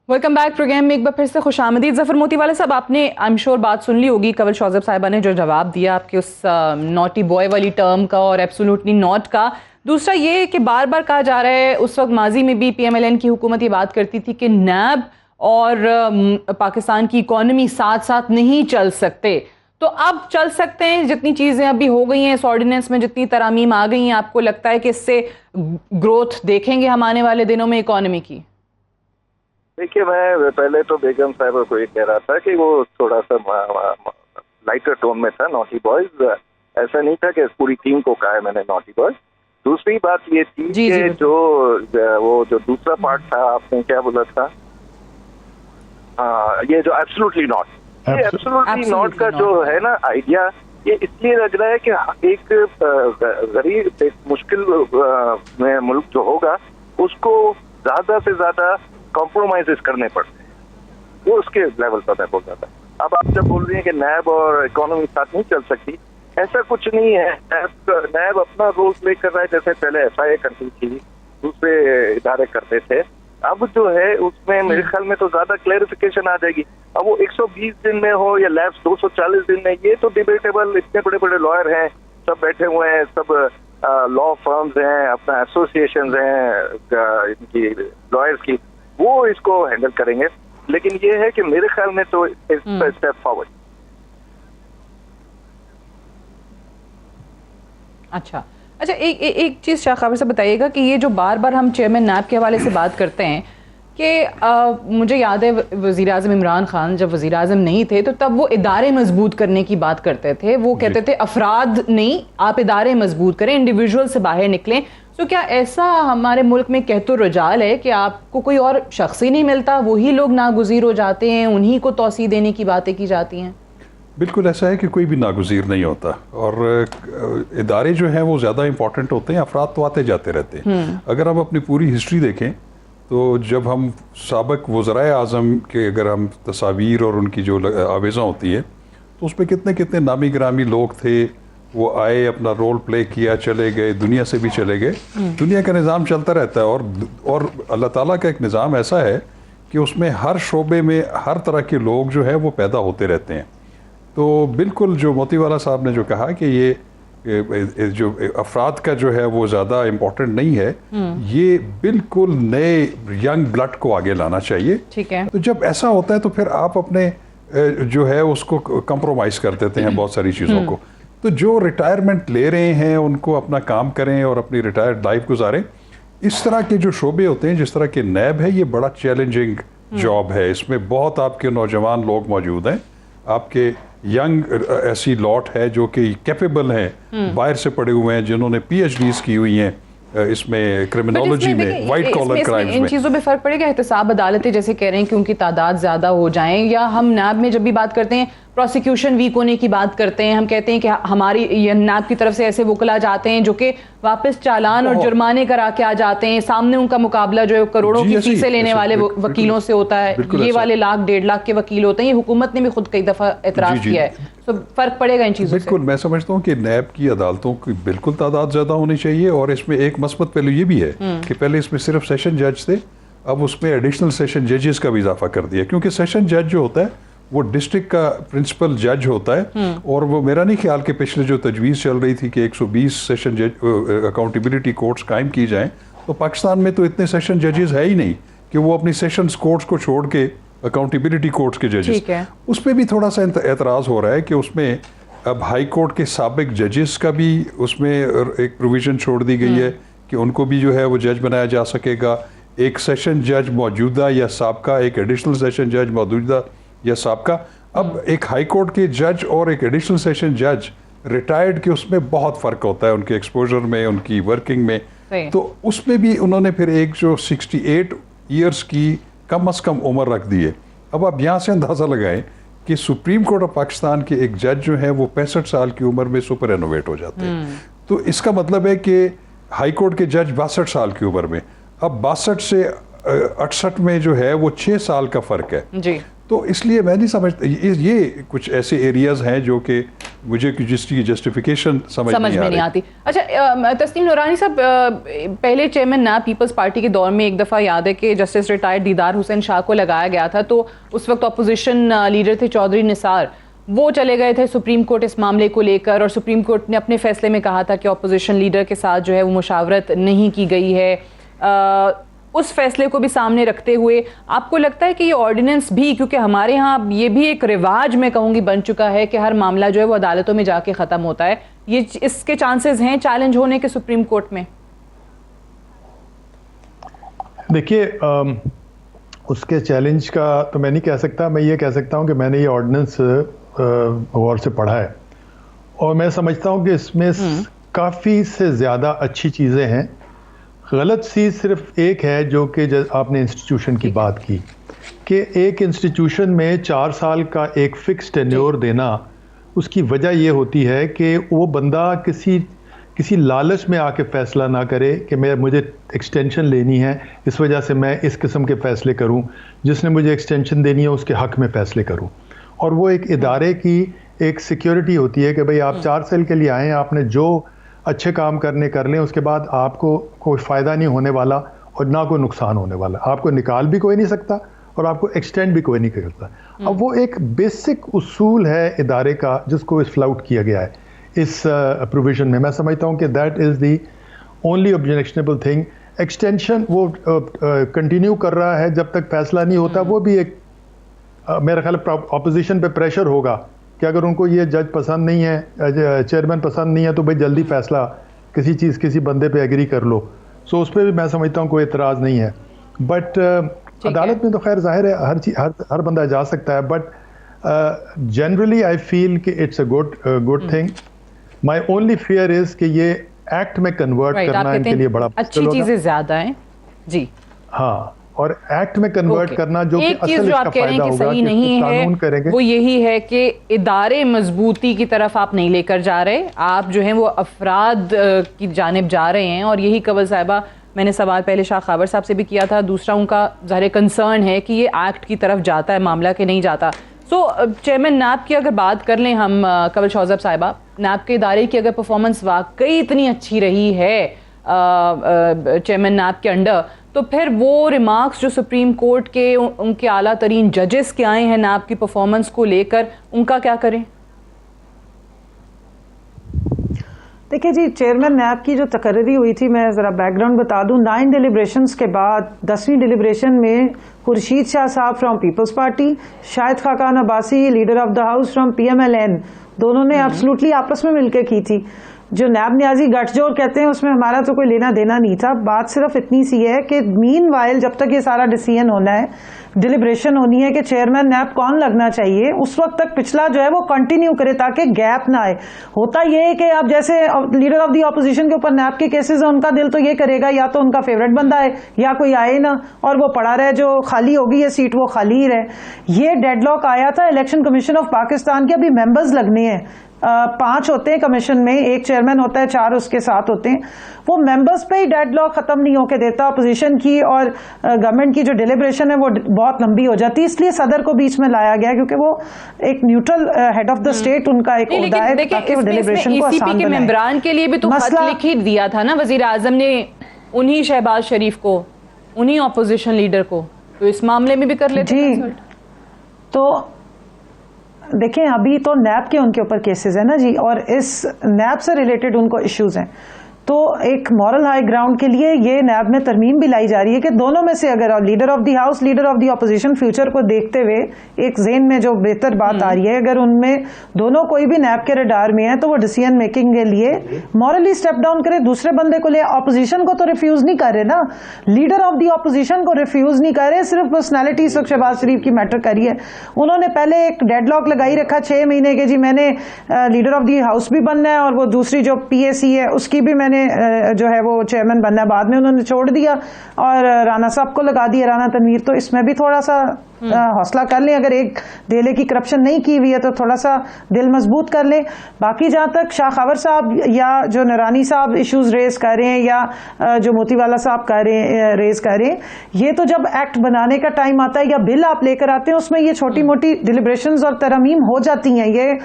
Welcome back programme में एक बार फिर से खुशामदीद। जफर मोतीवाला साहब, आपने आई एम श्योर बात सुन ली होगी कवल शौजब साहिबा ने जो जवाब दिया आपके उस नॉटी बॉय वाली टर्म का और एब्सोल्युटली नॉट का। दूसरा ये कि बार बार कहा जा रहा है, उस वक्त माजी में भी पीएमएलएन की हुकूमत ये बात करती थी कि नैब और पाकिस्तान की इकॉनमी साथ साथ नहीं चल सकते। तो अब चल सकते हैं, जितनी चीज़ें अभी हो गई हैं इस ऑर्डिनेंस में, जितनी तरामीम आ गई हैं, आपको लगता है कि इससे ग्रोथ देखेंगे हम आने वाले दिनों में इकॉनमी की? देखिए, मैं पहले तो बेगम साहब को ये कह रहा था कि वो थोड़ा सा लाइटर टोन में था, नॉटी बॉयज। ऐसा नहीं था कि पूरी टीम को कहा है मैंने नॉटी बॉयज। दूसरी बात ये थी कि जो दूसरा पार्ट था, आपने क्या बोला था, ये जो एब्सोल्युटली नॉट, ये एब्सोल्युटली नॉट का जो है ना आइडिया, ये इसलिए लग रहा है कि एक गरीब, एक मुश्किल में मुल्क जो होगा उसको ज्यादा से ज्यादा कॉम्प्रोमाइजेस करने पड़ते हैं, वो उसके लेवल पर मैं बोल रहा था। अब आप जब बोल रही हैं कि नैब और इकोनॉमी साथ नहीं चल सकती, ऐसा कुछ नहीं है। नैब अपना रोल प्ले कर रहा है, जैसे पहले FIA करती थी, दूसरे इदारे करते थे। अब जो है उसमें मेरे ख्याल में तो ज्यादा क्लैरिफिकेशन आ जाएगी। अब वो 120 दिन में हो या लैब्स 240 दिन में, ये तो डिबेटेबल। इतने बड़े बड़े लॉयर हैं, सब बैठे हुए हैं, सब लॉ फर्म्स हैं, अपना एसोसिएशन हैं इनकी लॉयर्स की, वो इसको हैंडल करेंगे। लेकिन ये है कि मेरे ख्याल में तो स्टेप फॉरवर्ड। अच्छा, एक चीज़ शाह खबर से बताइएगा कि ये जो बार बार हम चेयरमैन नैब के हवाले से बात करते हैं कि मुझे याद है वज़ीर आज़म इमरान खान जब वज़ीर आज़म नहीं थे तो तब वो इदारे मजबूत करने की बात करते थे। वो कहते थे अफराद नहीं, आप इदारे मजबूत करें, इंडिविजुअल से बाहर निकलें। तो क्या ऐसा हमारे मुल्क में कहतो रुजाल है कि आपको कोई और शख्स ही नहीं मिलता, वही लोग नागुज़ीर हो जाते हैं, उन्हीं को तौसीह देने की बातें की जाती हैं? बिल्कुल ऐसा है कि कोई भी नागुज़ीर नहीं होता और इदारे जो हैं वो ज़्यादा इंपॉर्टेंट होते हैं, अफराद तो आते जाते रहते हैं। अगर हम अपनी पूरी हिस्ट्री देखें तो जब हम साबिक वज़राए आज़म के अगर हम तस्वीर और उनकी जो आवेज़ा होती है तो उस पर कितने कितने नामी गिरामी लोग थे वो आए, अपना रोल प्ले किया, चले गए, दुनिया से भी चले गए। दुनिया का निज़ाम चलता रहता है और अल्लाह ताला का एक निज़ाम ऐसा है कि उसमें हर शोबे में हर तरह के लोग जो है वो पैदा होते रहते हैं। तो बिल्कुल जो मोतीवाला साहब ने जो कहा कि ये जो अफराद का जो है वो ज़्यादा इम्पोर्टेंट नहीं है, ये बिल्कुल नए यंग ब्लड को आगे लाना चाहिए। ठीक है। तो जब ऐसा होता है तो फिर आप अपने जो है उसको कंप्रोमाइज़ कर देते हैं बहुत सारी चीज़ों को। तो जो रिटायरमेंट ले रहे हैं उनको अपना काम करें और अपनी रिटायर्ड लाइफ गुजारें। इस तरह के जो शोबे होते हैं, जिस तरह के नैब है, ये बड़ा चैलेंजिंग जॉब है। इसमें बहुत आपके नौजवान लोग मौजूद हैं, आपके यंग ऐसी लॉट है जो कि कैपेबल हैं, बाहर से पढ़े हुए हैं, जिन्होंने PhDs की हुई हैं इसमें क्रिमिनोलॉजी में, वाइट कॉलर क्राइम्स इन में। चीज़ों पे फर्क पड़ेगा। एहतसाब अदालतें जैसे कह रहे हैं कि उनकी तादाद ज़्यादा हो जाएं, या हम नैब में जब भी बात करते हैं प्रोसिक्यूशन वीक होने की बात करते हैं, हम कहते हैं कि हमारी नैब की तरफ से ऐसे वकला जाते हैं जो कि वापस चालान और जुर्माने करा के आ जाते हैं, सामने उनका मुकाबला जो है करोड़ों की फीसें लेने वाले वकीलों से होता है, ये वाले लाख 1.5 लाख के वकील होते हैं। ये हुकूमत ने भी खुद कई दफ़ा एतराज़ किया है। तो फर्क पड़ेगा इन चीज़ों से। बिल्कुल, मैं समझता हूँ कि नैब की अदालतों की बिल्कुल तादाद ज़्यादा होनी चाहिए। और इसमें एक मस्बत पहलू ये भी है कि पहले इसमें सिर्फ सेशन जज थे, अब उसमें एडिशनल सेशन जजेस का भी इजाफा कर दिया, क्योंकि सेशन जज जो होता है वो डिस्ट्रिक्ट का प्रिंसिपल जज होता है। और वो मेरा नहीं ख्याल कि पिछले जो तजवीज़ चल रही थी कि 120 सेशन जज अकाउंटेबिलिटी कोर्ट्स कायम की जाएं, तो पाकिस्तान में तो इतने सेशन जजेस है ही नहीं कि वो अपनी सेशंस कोर्ट्स को छोड़ के अकाउंटेबिलिटी कोर्ट्स के जजेस, उस पर भी थोड़ा सा एतराज़ हो रहा है कि उसमें अब हाई कोर्ट के साबिक जजेस का भी उसमें एक प्रोविज़न छोड़ दी गई है कि उनको भी जो है वो जज बनाया जा सकेगा। एक सेशन जज मौजूदा या साबका, एक एडिशनल सेशन जज मौजूदा या साबका। अब एक हाई कोर्ट के जज और एक एडिशनल सेशन जज रिटायर्ड के उसमें बहुत फ़र्क होता है, उनके एक्सपोजर में, उनकी वर्किंग में। तो उसमें भी उन्होंने फिर एक जो 68 ईयर्स की कम अज़ कम उम्र रख दी है। अब आप यहाँ से अंदाज़ा लगाएं कि सुप्रीम कोर्ट ऑफ पाकिस्तान के एक जज जो है वो 65 साल की उम्र में सुपर एनोवेट हो जाते हैं। तो इसका मतलब है कि हाई कोर्ट के जज 62 साल की उम्र में, अब 62 से 68 में जो है वो 6 साल का फ़र्क है जी। तो इसलिए मैं नहीं समझता, ये कुछ ऐसे एरियाज हैं जो कि मुझे जिसकी जस्टिफिकेशन समझ नहीं आती। अच्छा, तस्नीम नूरानी साहब, पहले चेयरमैन नैब पीपल्स पार्टी के दौर में एक दफ़ा याद है कि जस्टिस रिटायर्ड दीदार हुसैन शाह को लगाया गया था, तो उस वक्त अपोजिशन लीडर थे चौधरी निसार, वो चले गए थे सुप्रीम कोर्ट इस मामले को लेकर, और सुप्रीम कोर्ट ने अपने फैसले में कहा था कि अपोजिशन लीडर के साथ जो है वो मुशावरत नहीं की गई है। उस फैसले को भी सामने रखते हुए आपको लगता है कि ये ऑर्डिनेंस भी, क्योंकि हमारे यहाँ ये भी एक रिवाज मैं कहूँगी बन चुका है कि हर मामला जो है वो अदालतों में जाके ख़त्म होता है, ये इसके चांसेस हैं चैलेंज होने के सुप्रीम कोर्ट में? देखिए, उसके चैलेंज का तो मैं नहीं कह सकता। मैं ये कह सकता हूँ कि मैंने ये ऑर्डिनेंस गौर से पढ़ा है और मैं समझता हूँ कि इसमें काफ़ी से ज़्यादा अच्छी चीज़ें हैं। गलत चीज़ सिर्फ एक है, जो कि आपने इंस्टीट्यूशन की बात की कि एक इंस्टीट्यूशन में 4 साल का एक फ़िक्स टेन्योर देना, उसकी वजह ये होती है कि वो बंदा किसी लालच में आके फ़ैसला ना करे कि मुझे एक्सटेंशन लेनी है, इस वजह से मैं इस किस्म के फ़ैसले करूं, जिसने मुझे एक्सटेंशन देनी है उसके हक़ में फ़ैसले करूं। और वो एक इदारे की एक सिक्योरिटी होती है कि भाई आप 4 साल के लिए आएँ, आपने जो अच्छे काम कर लें, उसके बाद आपको कोई फ़ायदा नहीं होने वाला और ना कोई नुकसान होने वाला। आपको निकाल भी कोई नहीं सकता और आपको एक्सटेंड भी कोई नहीं कर सकता। अब वो एक बेसिक उसूल है इदारे का जिसको फ्लाउट किया गया है इस प्रोविज़न में। मैं समझता हूँ कि that is the only objectionable thing. Extension वो कंटिन्यू कर रहा है जब तक फैसला नहीं होता। वो भी एक मेरा ख्याल अपोजिशन पे प्रेशर होगा कि अगर उनको ये जज पसंद नहीं है, चेयरमैन पसंद नहीं है, तो भाई जल्दी फैसला किसी बंदे पे एग्री कर लो। सो उस पर भी मैं समझता हूँ कोई एतराज़ नहीं है। बट अदालत में तो खैर जाहिर है हर बंदा जा सकता है, बट जनरली आई फील कि it's a good thing. My only fear is कि ये एक्ट में कन्वर्ट करना इनके लिए बड़ा अच्छी चीज़ें ज़्यादा हैं जी। हाँ, और एक्ट में कन्वर्ट करना जो कि असल जो आप कह रहे हैं कि सही नहीं है, वो यही है कि इदारे मजबूती की तरफ आप नहीं लेकर जा रहे, आप जो हैं वो अफराद की जानिब जा रहे हैं। और यही कंवल साहिबा, मैंने सवाल पहले शाह खाबर साहब से भी किया था, दूसरा उनका ज़ाहिर कंसर्न है कि ये एक्ट की तरफ जाता है मामला कि नहीं जाता। सो चेयरमैन नैब की अगर बात कर लें हम, कवल शौजब साहिबा, नैब के इदारे की अगर परफॉर्मेंस वाकई इतनी अच्छी रही है चेयरमैन नैब के अंडर, तो फिर वो रिमार्क्स जो सुप्रीम कोर्ट के उनके आला तरीन जजेस के आए हैं नैब की परफॉर्मेंस को लेकर, उनका क्या करें? देखिए जी, चेयरमैन नैब की जो तकर्री हुई थी, मैं ज़रा बैकग्राउंड बता दूं। 9 डिलिब्रेशंस के बाद 10वीं डिलिब्रेशन में Khurshid Shah sahab from People's Party, Shahid Khaqan Abbasi leader of the house from PMLN, दोनों ने एब्सोल्युटली आपस में मिलकर की थी। जो नैब न्याजी गठजोड़ कहते हैं उसमें हमारा तो कोई लेना देना नहीं था। बात सिर्फ इतनी सी है कि मीनवाइल जब तक ये सारा डिसीजन होना है, डिलिब्रेशन होनी है कि चेयरमैन नैब कौन लगना चाहिए, उस वक्त तक पिछला जो है वो कंटिन्यू करे ताकि गैप ना आए। होता ये है कि अब जैसे लीडर ऑफ द ऑपोजिशन के ऊपर नैब के केसेस है, उनका दिल तो ये करेगा या तो उनका फेवरेट बंदा है या कोई आए ना और वो पड़ा रहे, जो खाली होगी ये सीट वो खाली ही रहे। ये डेडलॉक आया था इलेक्शन कमीशन ऑफ पाकिस्तान के। अभी मेंबर्स लगने हैं, 5 होते हैं कमीशन में, 1 चेयरमैन होता है, 4 उसके साथ होते हैं। वो मेंबर्स पे ही डेडलॉक खत्म नहीं होके देता। अपोजिशन की और गवर्नमेंट की जो डिलिब्रेशन है वो बहुत लंबी हो जाती है, इसलिए सदर को बीच में लाया गया क्योंकि वो एक neutral head of the state उनका एक ओहदा है ताकि वो डिलिब्रेशन को आसान बनाए। मेंबरान के लिए भी तो खत लिख ही दिया था ना वजीर आजम ने, उन्हीं शहबाज शरीफ को, उन्हीं ऑपोजिशन लीडर को, तो इस मामले में भी कर लेते जी। तो देखें, अभी तो नैब के उनके ऊपर केसेस है ना जी, और इस नैब से रिलेटेड उनको इश्यूज हैं। तो एक मॉरल हाई ग्राउंड के लिए ये नैब में तरमीम भी लाई जा रही है कि दोनों में से अगर leader of the house, leader of the opposition, future को देखते हुए एक जेन में जो बेहतर बात आ रही है, अगर उनमें दोनों कोई भी नैब के रडार में है तो वो डिसीजन मेकिंग के लिए मॉरली स्टेप डाउन करे, दूसरे बंदे को ले। ऑपोजिशन को तो रिफ्यूज नहीं कर रहे ना, लीडर ऑफ द ऑपोजिशन को रिफ्यूज नहीं कर रहे, सिर्फ पर्सनैलिटी शहबाज शरीफ की मैटर करी है। उन्होंने पहले एक डेडलॉक लगाई रखा 6 महीने के, जी मैंने लीडर ऑफ द हाउस भी बनना है और वो दूसरी जो PAC है उसकी भी मैंने जो है वो चेयरमैन बनना है। बाद में उन्होंने छोड़ दिया और राना साहब को लगा दिया, राना तनवीर। तो इसमें भी थोड़ा सा हौसला कर लें, अगर एक डेले की करप्शन नहीं की हुई है तो थोड़ा सा दिल मजबूत कर लें। बाकी जहाँ तक शाह खबर साहब या जो नरानी साहब इश्यूज रेज कर रहे हैं या जो मोतीवाला साहब रेज कर रहे हैं, ये तो जब एक्ट बनाने का टाइम आता है या बिल आप लेकर आते हैं उसमें ये छोटी मोटी डिलिब्रेशंस और तरमीम हो जाती हैं। ये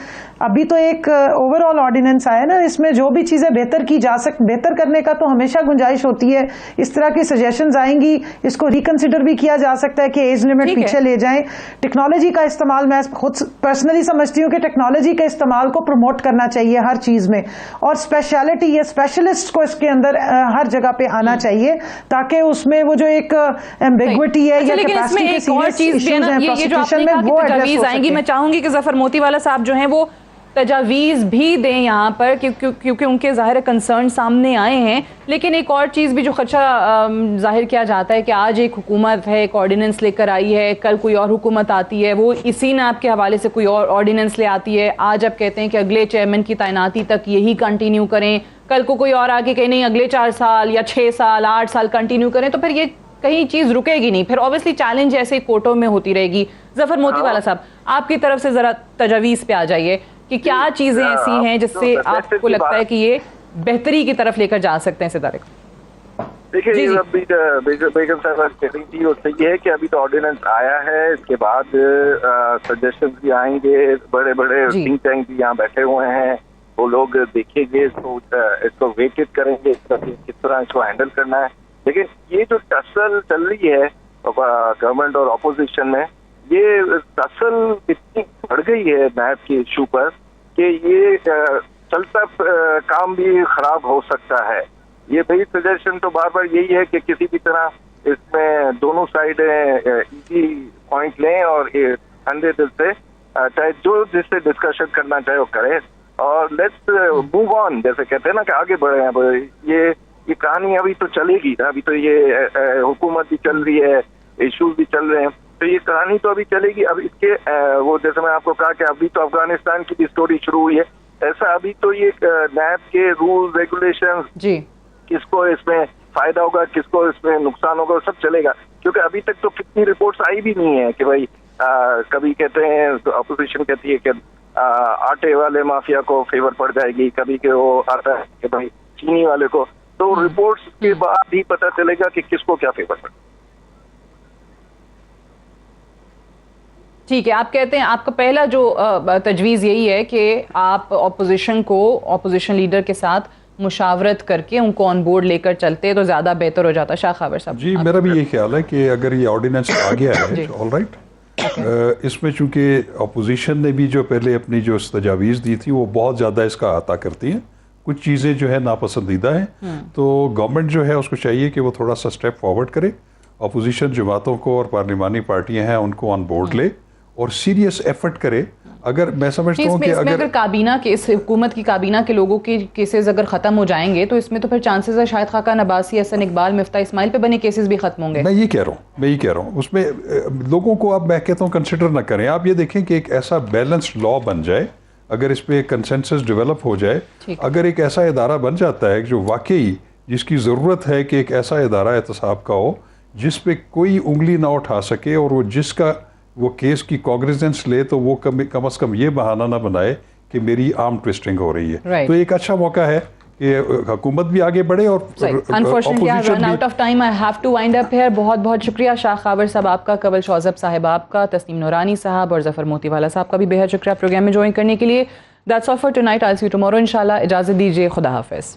अभी तो एक ओवरऑल ऑर्डिनेंस आया ना, इसमें जो भी चीजें बेहतर की जा बेहतर करने का तो हमेशा गुंजाइश होती है। इस तरह की सजेशंस आएंगी, इसको रिकंसिडर भी किया जा सकता है कि एज लिमिट पीछे ले जाएं। टेक्नोलॉजी का इस्तेमाल, मैं खुद पर्सनली समझती हूँ कि टेक्नोलॉजी के इस्तेमाल को प्रमोट करना चाहिए हर चीज में, और स्पेशलिटी या स्पेशलिस्ट को इसके अंदर हर जगह पे आना चाहिए ताकि उसमें वो जो एक एम्बिग्विटी है या कैपेसिटी के सीरियस इश्यूज हैं प्रोसिक्यूशन में वो एड्रेस हो सके। मैं चाहूंगी कि जफर मोतीवाला साहब जो हैं वो तजावीज़ भी दें यहाँ पर, क्योंकि उनके ज़ाहिर कंसर्न सामने आए हैं। लेकिन एक और चीज़ भी जो खदशा जाहिर किया जाता है कि आज एक हुकूमत है, एक ऑर्डिनेंस लेकर आई है, कल कोई और हुकूमत आती है, वो इसी नैब के हवाले से कोई और ऑर्डिनेंस ले आती है। आज अब कहते हैं कि अगले चेयरमैन की तैनाती तक यही कंटिन्यू करें, कल को कोई और आके कहे नहीं अगले 4 साल या 6 साल 8 साल कंटिन्यू करें, तो फिर ये कहीं चीज़ रुकेगी नहीं, फिर ऑब्वियसली चैलेंज ऐसे कोर्टों में होती रहेगी। जफर मोतीवाला साहब, आपकी तरफ से ज़रा तजावीज़ पे आ जाइए कि क्या चीजें ऐसी हैं जिससे आपको लगता है कि ये बेहतरी की तरफ लेकर जा सकते हैं इस इदारे को? देखिए, अभी बेगम साहब कह रही थी और सही है कि अभी तो ऑर्डिनेंस आया है, इसके बाद सजेशंस भी आएंगे, बड़े बड़े थिंक टैंक भी यहाँ बैठे हुए हैं, वो लोग देखेंगे इसको वेटेड करेंगे किस तरह इसको हैंडल करना है। लेकिन ये जो टसल चल रही है गवर्नमेंट और ऑपोजिशन में, ये टसल इतनी बढ़ गई है नैब के इशू पर कि ये चलता काम भी खराब हो सकता है। ये भाई सजेशन तो बार बार यही है कि किसी भी तरह इसमें दोनों साइड इजी पॉइंट लें और ठंडे दिल से चाहे जो जिससे डिस्कशन करना चाहे वो करे और लेट्स मूव ऑन, जैसे कहते हैं ना कि आगे बढ़े। ये कहानी अभी तो चलेगी ना, अभी तो ये हुकूमत भी चल रही है, इश्यूज भी चल रहे हैं, तो ये कहानी तो अभी चलेगी। अब इसके वो जैसे मैं आपको कहा कि अभी तो अफगानिस्तान की भी स्टोरी शुरू हुई है, ऐसा अभी तो ये नैब के रूल्स रेगुलेशंस जी किसको इसमें फायदा होगा, किसको इसमें नुकसान होगा, सब चलेगा। क्योंकि अभी तक तो कितनी रिपोर्ट्स आई भी नहीं है कि भाई कभी कहते हैं अपोजिशन कहती है कि आटे वाले माफिया को फेवर पड़ जाएगी, कभी के वो आता है कि भाई चीनी वाले को, तो रिपोर्ट्स के बाद ही पता चलेगा कि किसको क्या फेवर पड़े। ठीक है, आप कहते हैं आपका पहला जो तजवीज़ यही है कि आप ऑपोजिशन लीडर के साथ मुशावरत करके उनको ऑन बोर्ड लेकर चलते तो ज़्यादा बेहतर हो जाता। शाह खावर साहब जी, मेरा भी ये ख्याल है कि अगर ये ऑर्डिनेंस आ गया है ऑल राइट, इसमें चूंकि अपोजिशन ने भी जो पहले अपनी जो तजावीज़ दी थी वो बहुत ज़्यादा इसका अता करती हैं, कुछ चीज़ें जो है नापसंदीदा हैं, तो गवर्नमेंट जो है उसको चाहिए कि वो थोड़ा सा स्टेप फॉरवर्ड करे, अपोजिशन जमातों को और पार्लिमानी पार्टियां हैं उनको ऑन बोर्ड ले और सीरियस एफर्ट करे। अगर मैं समझता हूँ कि अगर काबीना के इस हुकूमत की काबीना के लोगों के केसेस अगर ख़त्म हो जाएंगे तो इसमें तो फिर चांसेस है शायद खाकान अब्बासी, हसन इकबाल, मिफ्ता इस्माइल पे बने केसेस भी खत्म होंगे। मैं ये कह रहा हूँ उसमें लोगों को अब मैं कहता हूँ कंसिडर ना करें। आप ये देखें कि एक ऐसा बैलेंस्ड लॉ बन जाए, अगर इस पर कंसेंसस डेवलप हो जाए, अगर एक ऐसा इदारा बन जाता है जो वाकई जिसकी ज़रूरत है कि एक ऐसा इदारा एहतसाब का हो जिस पे कोई उंगली ना उठा सके और वो जिसका वो केस की कॉग्निजेंस ले, तो वो कम से कम ये बहाना ना बनाए कि मेरी आर्म ट्विस्टिंग हो रही है। तो एक अच्छा मौका है कि हुकूमत भी आगे बढ़े और unfortunately run out of time, I have to wind up here. बहुत बहुत शुक्रिया शाह खावर साहब आपका, कवल शौजब साहिब आपका, तस्नीम नूरानी साहब और जफर मोतीवाला साहब का भी बेहद शुक्रिया प्रोग्राम में ज्वाइन करने के लिए। That's all for tonight, I will see you tomorrow इंशाल्लाह। इजाज़त दीजिए, खुदा हाफिज़।